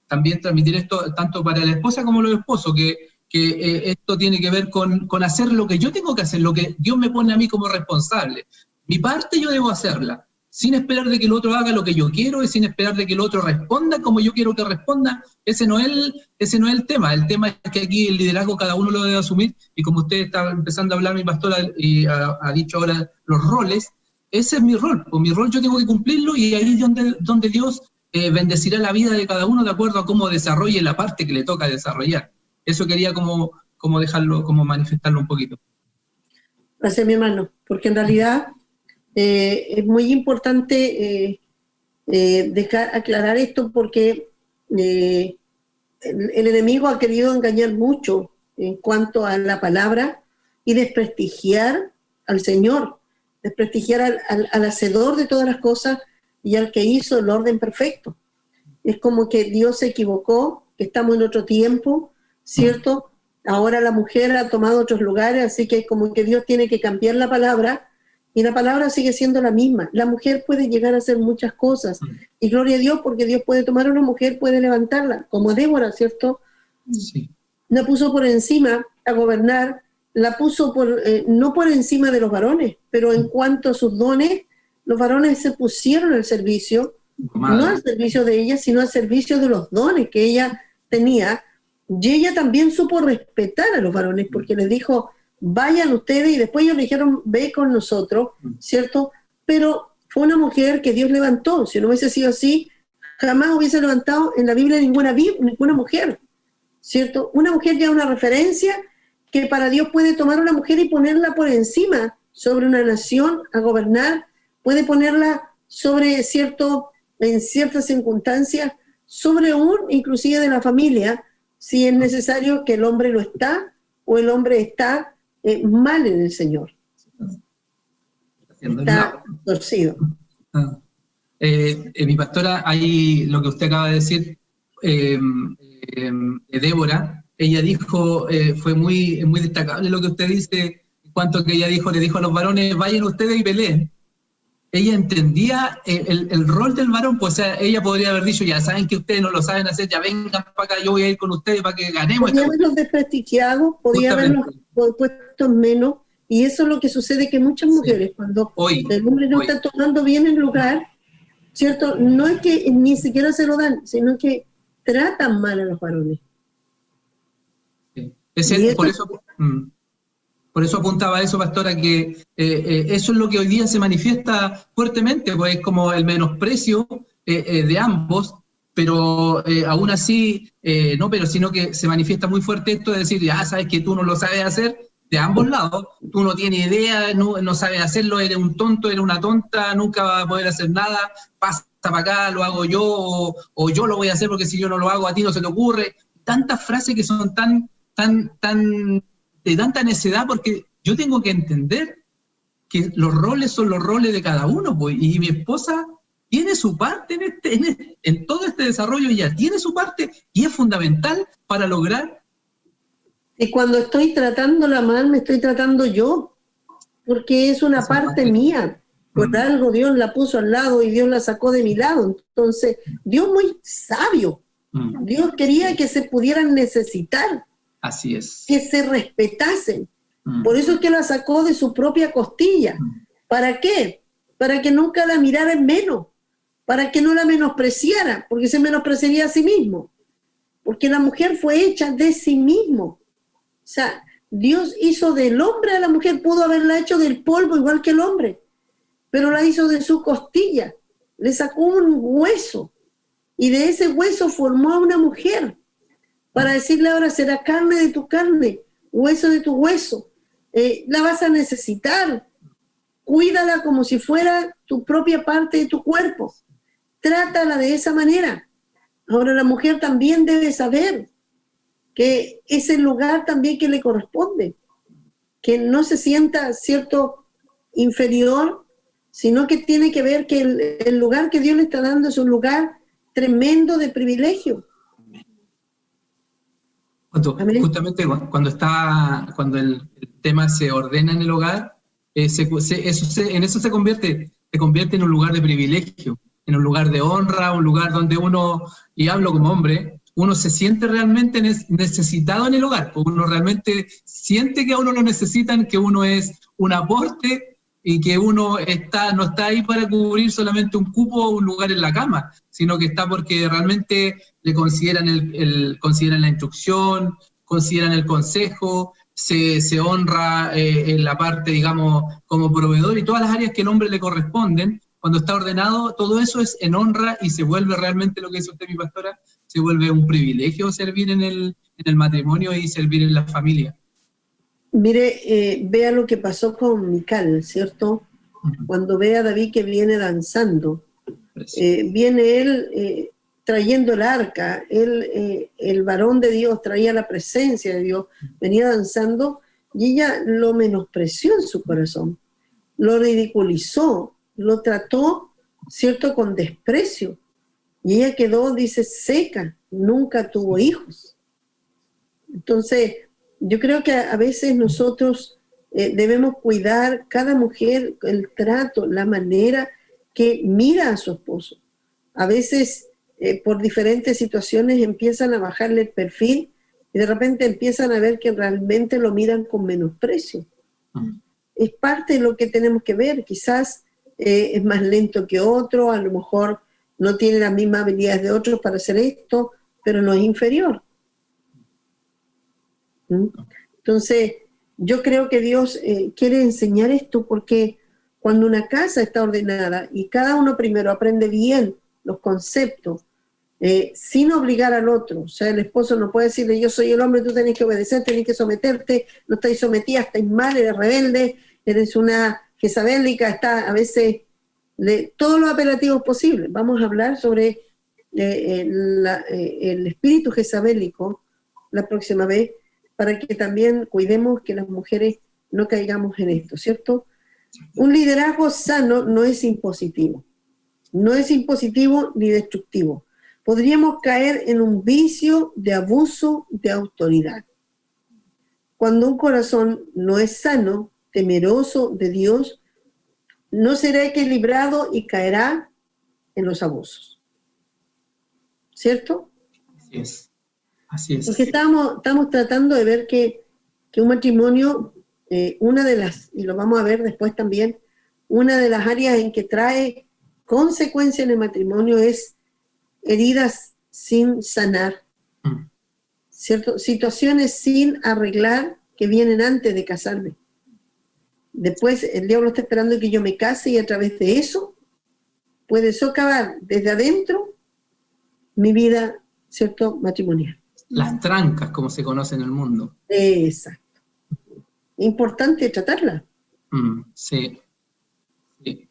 también transmitir esto tanto para la esposa como los esposos, que esto tiene que ver con hacer lo que yo tengo que hacer, lo que Dios me pone a mí como responsable. Mi parte yo debo hacerla, sin esperar de que el otro haga lo que yo quiero y sin esperar de que el otro responda como yo quiero que responda. Ese no es el tema. El tema es que aquí el liderazgo cada uno lo debe asumir, y como usted está empezando a hablar, mi pastora, y ha dicho ahora los roles, ese es mi rol. Pues mi rol yo tengo que cumplirlo, y ahí es donde Dios bendecirá la vida de cada uno de acuerdo a cómo desarrolle la parte que le toca desarrollar. Eso quería como dejarlo, como manifestarlo un poquito. Gracias, mi hermano, porque en realidad es muy importante aclarar esto, porque el enemigo ha querido engañar mucho en cuanto a la palabra y desprestigiar al Señor, desprestigiar al hacedor de todas las cosas y al que hizo el orden perfecto. Es como que Dios se equivocó, que estamos en otro tiempo, ¿cierto? Ahora la mujer ha tomado otros lugares, así que es como que Dios tiene que cambiar la palabra, y la palabra sigue siendo la misma. La mujer puede llegar a hacer muchas cosas, y gloria a Dios, porque Dios puede tomar a una mujer, puede levantarla, como a Débora, ¿cierto? Sí. La puso por encima a gobernar, la puso no por encima de los varones, pero en cuanto a sus dones, los varones se pusieron al servicio, no al servicio de ella, sino al servicio de los dones que ella tenía, y ella también supo respetar a los varones, porque les dijo, vayan ustedes, y después ellos le dijeron, ve con nosotros, ¿cierto? Pero fue una mujer que Dios levantó. Si no hubiese sido así, jamás hubiese levantado en la Biblia ninguna mujer, ¿cierto? Una mujer ya es una referencia que para Dios puede tomar a una mujer y ponerla por encima sobre una nación a gobernar, puede ponerla sobre en ciertas circunstancias, sobre inclusive de la familia, si es necesario que el hombre lo está, o el hombre está mal en el Señor. Está torcido. Mi pastora, ahí lo que usted acaba de decir, Débora, ella dijo, fue muy destacable lo que usted dice, cuanto que ella le dijo a los varones, vayan ustedes y peleen. Ella entendía el rol del varón, pues o sea, ella podría haber dicho, ya saben que ustedes no lo saben hacer, ya vengan para acá, yo voy a ir con ustedes para que ganemos. Podía haberlos desprestigiado, podía haberlos puesto menos, y eso es lo que sucede que muchas mujeres, cuando el hombre no está tomando bien el lugar, ¿cierto? No es que ni siquiera se lo dan, sino que tratan mal a los varones. Sí. Por eso apuntaba a eso, pastora, que eso es lo que hoy día se manifiesta fuertemente, pues es como el menosprecio de ambos, pero aún así, sino que se manifiesta muy fuerte esto de decir, ya sabes que tú no lo sabes hacer, de ambos lados, tú no tienes idea, no sabes hacerlo, eres un tonto, eres una tonta, nunca vas a poder hacer nada, pasa para acá, lo hago yo, o yo lo voy a hacer porque si yo no lo hago a ti no se te ocurre. Tantas frases que son tan de tanta necedad, porque yo tengo que entender que los roles son los roles de cada uno, pues, y mi esposa tiene su parte en todo este desarrollo, ella tiene su parte y es fundamental para lograr. Y cuando estoy tratándola mal, me estoy tratando yo, porque es una parte mía. Por algo Dios la puso al lado y Dios la sacó de mi lado. Entonces, Dios muy sabio. Dios quería que se pudieran necesitar. Así es. Que se respetasen. Por eso es que la sacó de su propia costilla. ¿Para qué? Para que nunca la mirara en menos. Para que no la menospreciara, porque se menospreciaría a sí mismo. Porque la mujer fue hecha de sí mismo. O sea, Dios hizo del hombre a la mujer, pudo haberla hecho del polvo igual que el hombre, pero la hizo de su costilla. Le sacó un hueso y de ese hueso formó a una mujer. Para decirle ahora, será carne de tu carne, hueso de tu hueso. La vas a necesitar. Cuídala como si fuera tu propia parte de tu cuerpo. Trátala de esa manera. Ahora la mujer también debe saber que es el lugar también que le corresponde. Que no se sienta, cierto, inferior, sino que tiene que ver que el lugar que Dios le está dando es un lugar tremendo de privilegio. Justamente cuando el tema se ordena en el hogar, en eso se convierte en un lugar de privilegio, en un lugar de honra, un lugar donde uno, y hablo como hombre, uno se siente realmente necesitado en el hogar, porque uno realmente siente que a uno lo necesitan, que uno es un aporte y que uno no está ahí para cubrir solamente un cupo o un lugar en la cama, sino que está porque realmente le consideran consideran la instrucción, consideran el consejo, se honra en la parte, digamos, como proveedor y todas las áreas que el hombre le corresponden. Cuando está ordenado, todo eso es en honra y se vuelve realmente lo que dice usted, mi pastora, se vuelve un privilegio servir en el matrimonio y servir en la familia. Mire, vea lo que pasó con Mical, ¿cierto? Cuando ve a David que viene danzando, viene él trayendo el arca, el varón de Dios traía la presencia de Dios, venía danzando y ella lo menospreció en su corazón, lo ridiculizó, lo trató, ¿cierto?, con desprecio. Y ella quedó, dice, seca, nunca tuvo hijos. Entonces, yo creo que a veces nosotros debemos cuidar cada mujer, el trato, la manera que mira a su esposo. A veces, por diferentes situaciones, empiezan a bajarle el perfil y de repente empiezan a ver que realmente lo miran con menosprecio. Es parte de lo que tenemos que ver. Quizás es más lento que otro, a lo mejor no tiene las mismas habilidades de otros para hacer esto, pero no es inferior. Entonces, yo creo que Dios quiere enseñar esto porque cuando una casa está ordenada y cada uno primero aprende bien los conceptos, sin obligar al otro, o sea, el esposo no puede decirle, yo soy el hombre, tú tenés que obedecer, tenés que someterte, no estáis sometida, estáis mal, eres rebelde, eres una jezabélica, está a veces todos los apelativos posibles. Vamos a hablar sobre el espíritu jezabélico la próxima vez, para que también cuidemos que las mujeres no caigamos en esto, ¿cierto? Un liderazgo sano no es impositivo. No es impositivo ni destructivo. Podríamos caer en un vicio de abuso de autoridad. Cuando un corazón no es sano, temeroso de Dios no será equilibrado y caerá en los abusos. ¿Cierto? Así es. Así es. Porque estamos tratando de ver que un matrimonio, una de las, y lo vamos a ver después también, una de las áreas en que trae consecuencias en el matrimonio es heridas sin sanar, ¿cierto? Situaciones sin arreglar que vienen antes de casarme. Después el diablo está esperando que yo me case y a través de eso puede socavar desde adentro mi vida, ¿cierto?, matrimonial. Las trancas, como se conoce en el mundo. Exacto. Importante tratarla. Sí. Sí.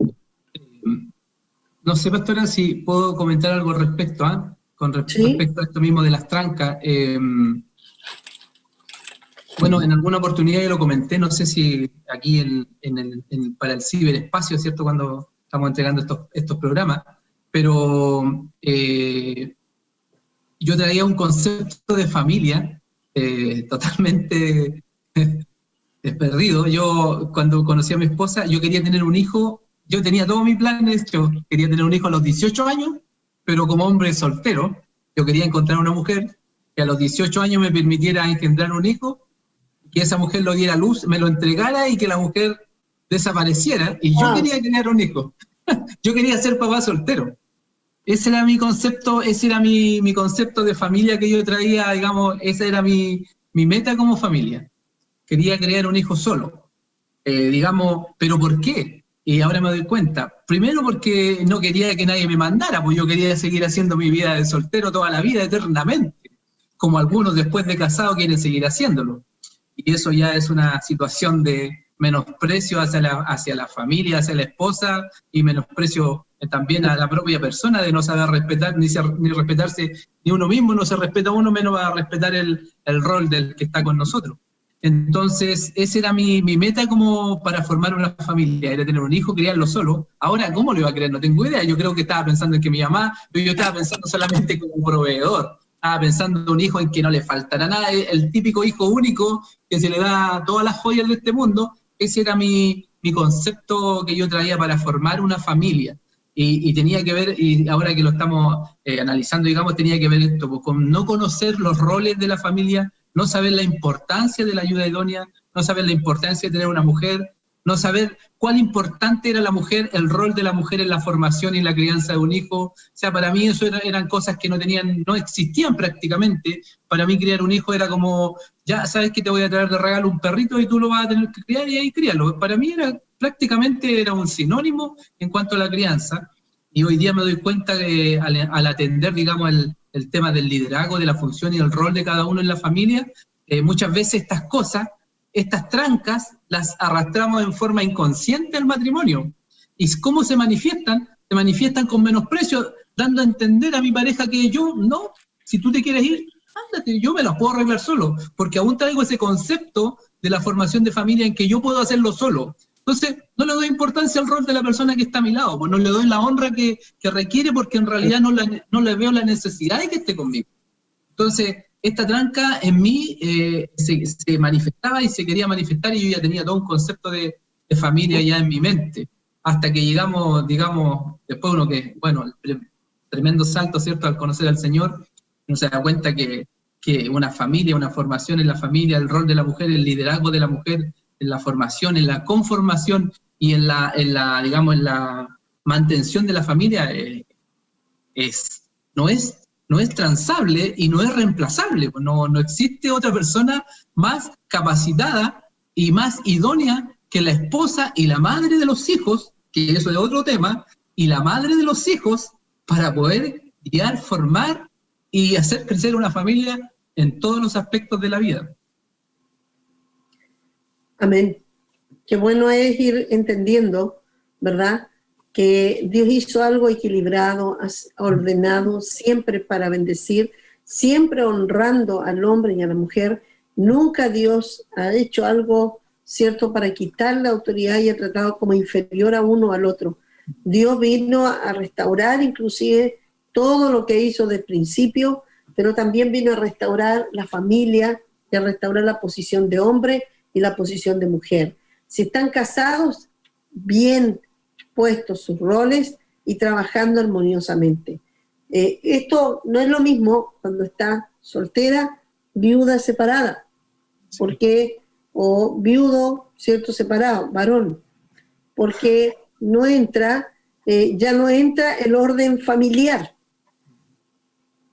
No sé, pastora, si puedo comentar algo al respecto, respecto a esto mismo de las trancas. Bueno, en alguna oportunidad yo lo comenté, no sé si aquí para el ciberespacio, ¿cierto?, cuando estamos entregando estos programas, pero yo traía un concepto de familia totalmente perdido. Yo, cuando conocí a mi esposa, yo quería tener un hijo, yo tenía todo mi plan hecho, quería tener un hijo a los 18 años, pero como hombre soltero, yo quería encontrar una mujer que a los 18 años me permitiera engendrar un hijo, que esa mujer lo diera a luz, me lo entregara y que la mujer desapareciera, y yo quería tener un hijo. Yo quería ser papá soltero. Ese era mi concepto, ese era mi concepto de familia que yo traía, digamos, esa era mi meta como familia. Quería crear un hijo solo. Digamos, ¿pero por qué? Y ahora me doy cuenta. Primero porque no quería que nadie me mandara, pues yo quería seguir haciendo mi vida de soltero toda la vida, eternamente. Como algunos después de casado quieren seguir haciéndolo. Y eso ya es una situación de menosprecio hacia la familia, hacia la esposa, y menosprecio también a la propia persona de no saber respetar, ni respetarse ni uno mismo, no se respeta a uno, menos va a respetar el rol del que está con nosotros. Entonces, esa era mi meta como para formar una familia, era tener un hijo, criarlo solo. Ahora, ¿cómo lo iba a crear? No tengo idea. Yo creo que estaba pensando en que mi mamá, pero yo estaba pensando solamente como proveedor. Estaba pensando en un hijo en que no le faltará nada, el típico hijo único que se le da todas las joyas de este mundo. Ese era mi concepto que yo traía para formar una familia. Y tenía que ver, y ahora que lo estamos analizando, digamos, tenía que ver esto, pues, con no conocer los roles de la familia, no saber la importancia de la ayuda idónea, no saber la importancia de tener una mujer, no saber cuán importante era la mujer, el rol de la mujer en la formación y la crianza de un hijo. O sea, para mí eso eran cosas que no existían prácticamente. Para mí criar un hijo era como, ya sabes que te voy a traer de regalo un perrito y tú lo vas a tener que criar y ahí críalo. Para mí prácticamente era un sinónimo en cuanto a la crianza. Y hoy día me doy cuenta que al atender, digamos, el tema del liderazgo, de la función y el rol de cada uno en la familia, muchas veces estas cosas, estas trancas, las arrastramos en forma inconsciente al matrimonio. ¿Y cómo se manifiestan? Se manifiestan con menosprecio, dando a entender a mi pareja que yo, no, si tú te quieres ir, ándate, yo me las puedo arreglar solo, porque aún traigo ese concepto de la formación de familia en que yo puedo hacerlo solo. Entonces, no le doy importancia al rol de la persona que está a mi lado, pues no le doy la honra que requiere, porque en realidad no le veo la necesidad de que esté conmigo. Entonces, esta tranca en mí se manifestaba y se quería manifestar, y yo ya tenía todo un concepto de familia ya en mi mente, hasta que llegamos, digamos, después uno que, bueno, el tremendo salto, ¿cierto?, al conocer al Señor, uno se da cuenta que una familia, una formación en la familia, el rol de la mujer, el liderazgo de la mujer, en la formación, en la conformación y en la mantención de la familia no es transable y no es reemplazable. No existe otra persona más capacitada y más idónea que la esposa y la madre de los hijos, que eso es otro tema, y la madre de los hijos para poder guiar, formar y hacer crecer una familia en todos los aspectos de la vida. Amén. Qué bueno es ir entendiendo, ¿verdad?, que Dios hizo algo equilibrado, ordenado, siempre para bendecir, siempre honrando al hombre y a la mujer. Nunca Dios ha hecho algo, ¿cierto?, para quitar la autoridad y ha tratado como inferior a uno al otro. Dios vino a restaurar inclusive todo lo que hizo de principio, pero también vino a restaurar la familia y a restaurar la posición de hombre y la posición de mujer. Si están casados, bien puestos sus roles y trabajando armoniosamente. Esto no es lo mismo cuando está soltera, viuda, separada, porque, o viudo, cierto, separado, varón, porque no entra, ya no entra el orden familiar.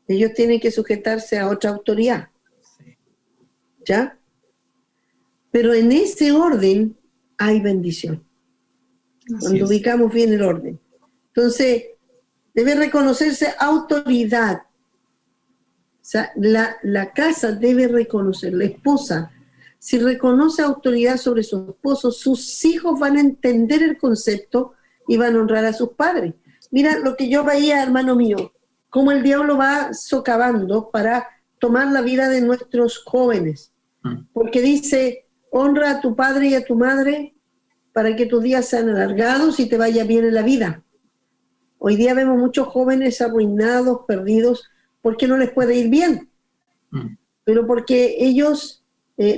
Ellos tienen que sujetarse a otra autoridad, ¿ya? Pero en ese orden hay bendición, cuando ubicamos bien el orden. Entonces, debe reconocerse autoridad. O sea, la casa debe reconocer, la esposa, si reconoce autoridad sobre su esposo, sus hijos van a entender el concepto y van a honrar a sus padres. Mira lo que yo veía, hermano mío, cómo el diablo va socavando para tomar la vida de nuestros jóvenes. Porque dice, honra a tu padre y a tu madre para que tus días sean alargados y te vaya bien en la vida. Hoy día vemos muchos jóvenes arruinados, perdidos, porque no les puede ir bien, pero porque ellos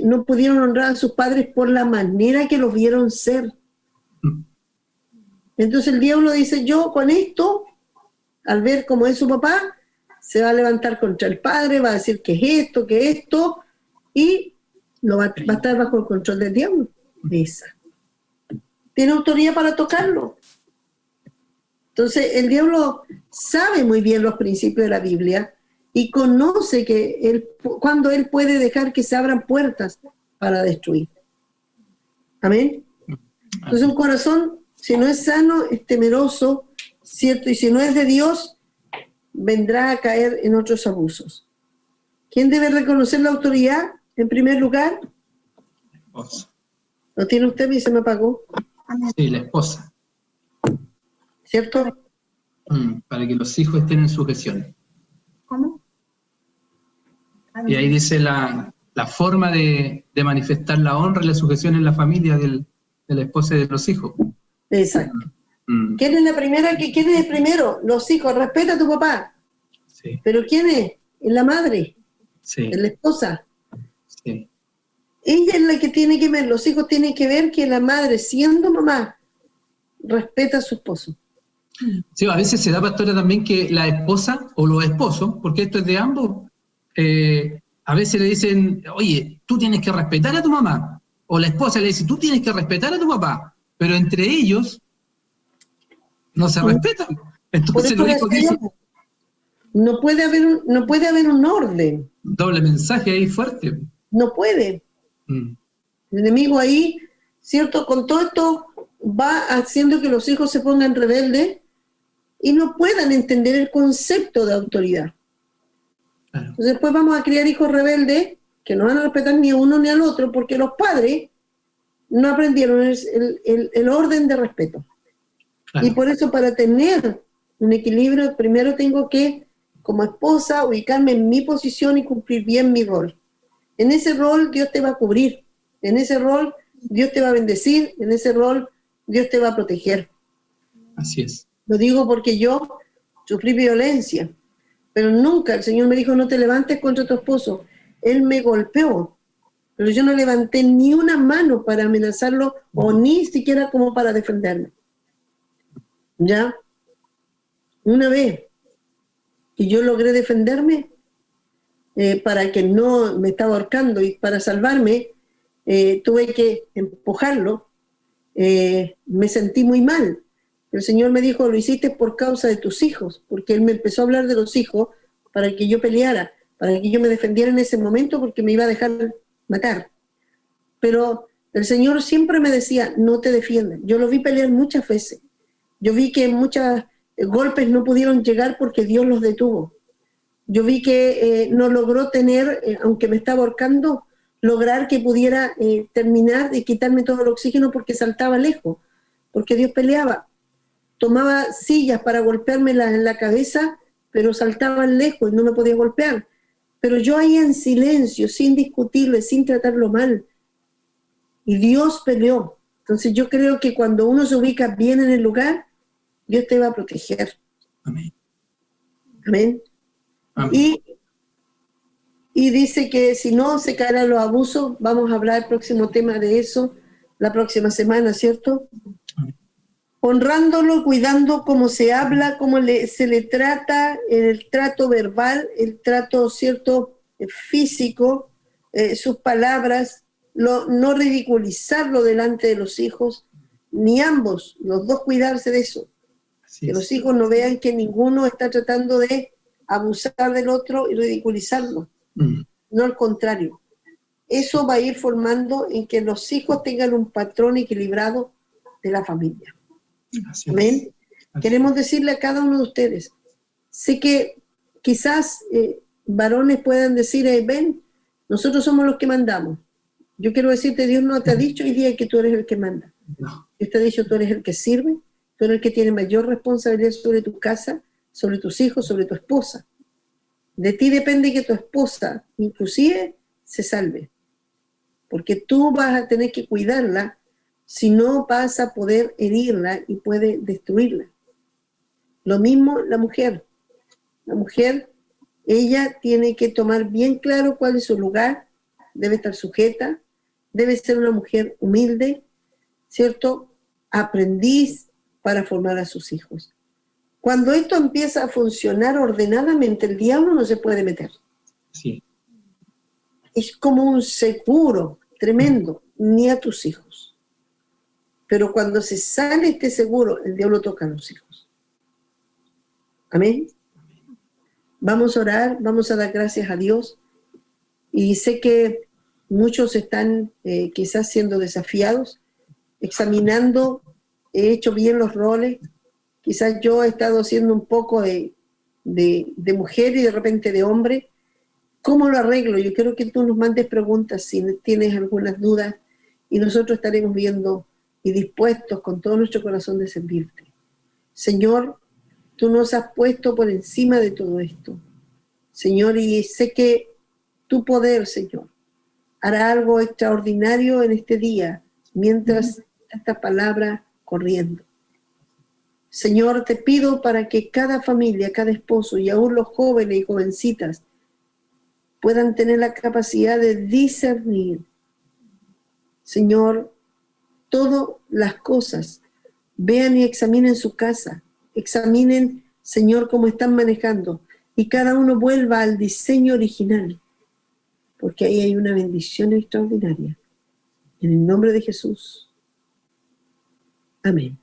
no pudieron honrar a sus padres por la manera que los vieron ser. Entonces el diablo dice, yo con esto, al ver cómo es su papá, se va a levantar contra el padre, va a decir que es esto, y va a estar bajo el control del diablo. Esa. Tiene autoridad para tocarlo. Entonces, el diablo sabe muy bien los principios de la Biblia y conoce que cuando él puede dejar que se abran puertas para destruir. Amén. Entonces, un corazón, si no es sano, es temeroso, ¿cierto? Y si no es de Dios, vendrá a caer en otros abusos. ¿Quién debe reconocer la autoridad? En primer lugar, ¿lo tiene usted y se me apagó? Sí, la esposa. ¿Cierto? Para que los hijos estén en sujeción. ¿Cómo? Y ahí dice la forma de manifestar la honra y la sujeción en la familia de la esposa y de los hijos. Exacto. ¿Quién es la primera? ¿Quién es el primero? Los hijos. Respeta a tu papá. Sí. ¿Pero quién es? Es la madre. Sí. Es la esposa. Sí. Ella es la que tiene que ver. Los hijos tienen que ver que la madre, siendo mamá, respeta a su esposo. Sí, a veces se da, pastora, también que la esposa o los esposos, porque esto es de ambos, a veces le dicen, oye, tú tienes que respetar a tu mamá, o la esposa le dice, tú tienes que respetar a tu papá, pero entre ellos no se respetan. Entonces los hijos dicen, no puede haber un orden. Doble mensaje ahí fuerte. No puede. El enemigo ahí, ¿cierto? Con todo esto va haciendo que los hijos se pongan rebeldes y no puedan entender el concepto de autoridad. Claro. Entonces después vamos a criar hijos rebeldes que no van a respetar ni a uno ni al otro porque los padres no aprendieron el orden de respeto. Claro. Y por eso, para tener un equilibrio, primero tengo que, como esposa, ubicarme en mi posición y cumplir bien mi rol. En ese rol Dios te va a cubrir, en ese rol Dios te va a bendecir, en ese rol Dios te va a proteger. Así es. Lo digo porque yo sufrí violencia, pero nunca el Señor me dijo, no te levantes contra tu esposo. Él me golpeó, pero yo no levanté ni una mano para amenazarlo o ni siquiera como para defenderme. ¿Ya? Una vez que yo logré defenderme, para que no me estaba ahorcando y para salvarme, tuve que empujarlo, me sentí muy mal. El Señor me dijo, lo hiciste por causa de tus hijos, porque Él me empezó a hablar de los hijos para que yo peleara, para que yo me defendiera en ese momento porque me iba a dejar matar. Pero el Señor siempre me decía, no te defiendas. Yo lo vi pelear muchas veces. Yo vi que muchos golpes no pudieron llegar porque Dios los detuvo. Yo vi que no logró tener, aunque me estaba ahorcando, lograr que pudiera terminar de quitarme todo el oxígeno porque saltaba lejos, porque Dios peleaba. Tomaba sillas para golpeármelas en la cabeza, pero saltaban lejos y no me podía golpear. Pero yo ahí en silencio, sin discutirle, sin tratarlo mal. Y Dios peleó. Entonces yo creo que cuando uno se ubica bien en el lugar, Dios te va a proteger. Amén. Amén. Amén. Y dice que si no se caerán los abusos, vamos a hablar el próximo tema de eso, la próxima semana, ¿cierto? Honrándolo, cuidando cómo se habla, cómo se le trata, el trato verbal, el trato, ¿cierto?, físico, sus palabras, no ridiculizarlo delante de los hijos, ni ambos, los dos cuidarse de eso. Que los hijos no vean que ninguno está tratando de abusar del otro y ridiculizarlo. No, al contrario. Eso va a ir formando en que los hijos tengan un patrón equilibrado de la familia. Amén. Queremos decirle a cada uno de ustedes, sé que quizás varones puedan decir, ven, nosotros somos los que mandamos. Yo quiero decirte, Dios no te ha dicho hoy día que tú eres el que manda. Dios te ha dicho, tú eres el que sirve, tú eres el que tiene mayor responsabilidad sobre tu casa, sobre tus hijos, sobre tu esposa. De ti depende que tu esposa, inclusive, se salve. Porque tú vas a tener que cuidarla, si no vas a poder herirla y puede destruirla. Lo mismo la mujer. La mujer, ella tiene que tomar bien claro cuál es su lugar, debe estar sujeta, debe ser una mujer humilde, ¿cierto? Aprendiz para formar a sus hijos. Cuando esto empieza a funcionar ordenadamente, el diablo no se puede meter. Sí. Es como un seguro tremendo, ni a tus hijos. Pero cuando se sale este seguro, el diablo toca a los hijos. Amén. Vamos a orar, vamos a dar gracias a Dios. Y sé que muchos están quizás siendo desafiados, examinando, he hecho bien los roles. Quizás yo he estado haciendo un poco de mujer y de repente de hombre. ¿Cómo lo arreglo? Yo quiero que tú nos mandes preguntas si tienes algunas dudas y nosotros estaremos viendo y dispuestos con todo nuestro corazón de servirte. Señor, tú nos has puesto por encima de todo esto. Señor, y sé que tu poder, Señor, hará algo extraordinario en este día mientras esta palabra corriendo. Señor, te pido para que cada familia, cada esposo y aún los jóvenes y jovencitas puedan tener la capacidad de discernir, Señor, todas las cosas. Vean y examinen su casa, examinen, Señor, cómo están manejando y cada uno vuelva al diseño original, porque ahí hay una bendición extraordinaria. En el nombre de Jesús. Amén.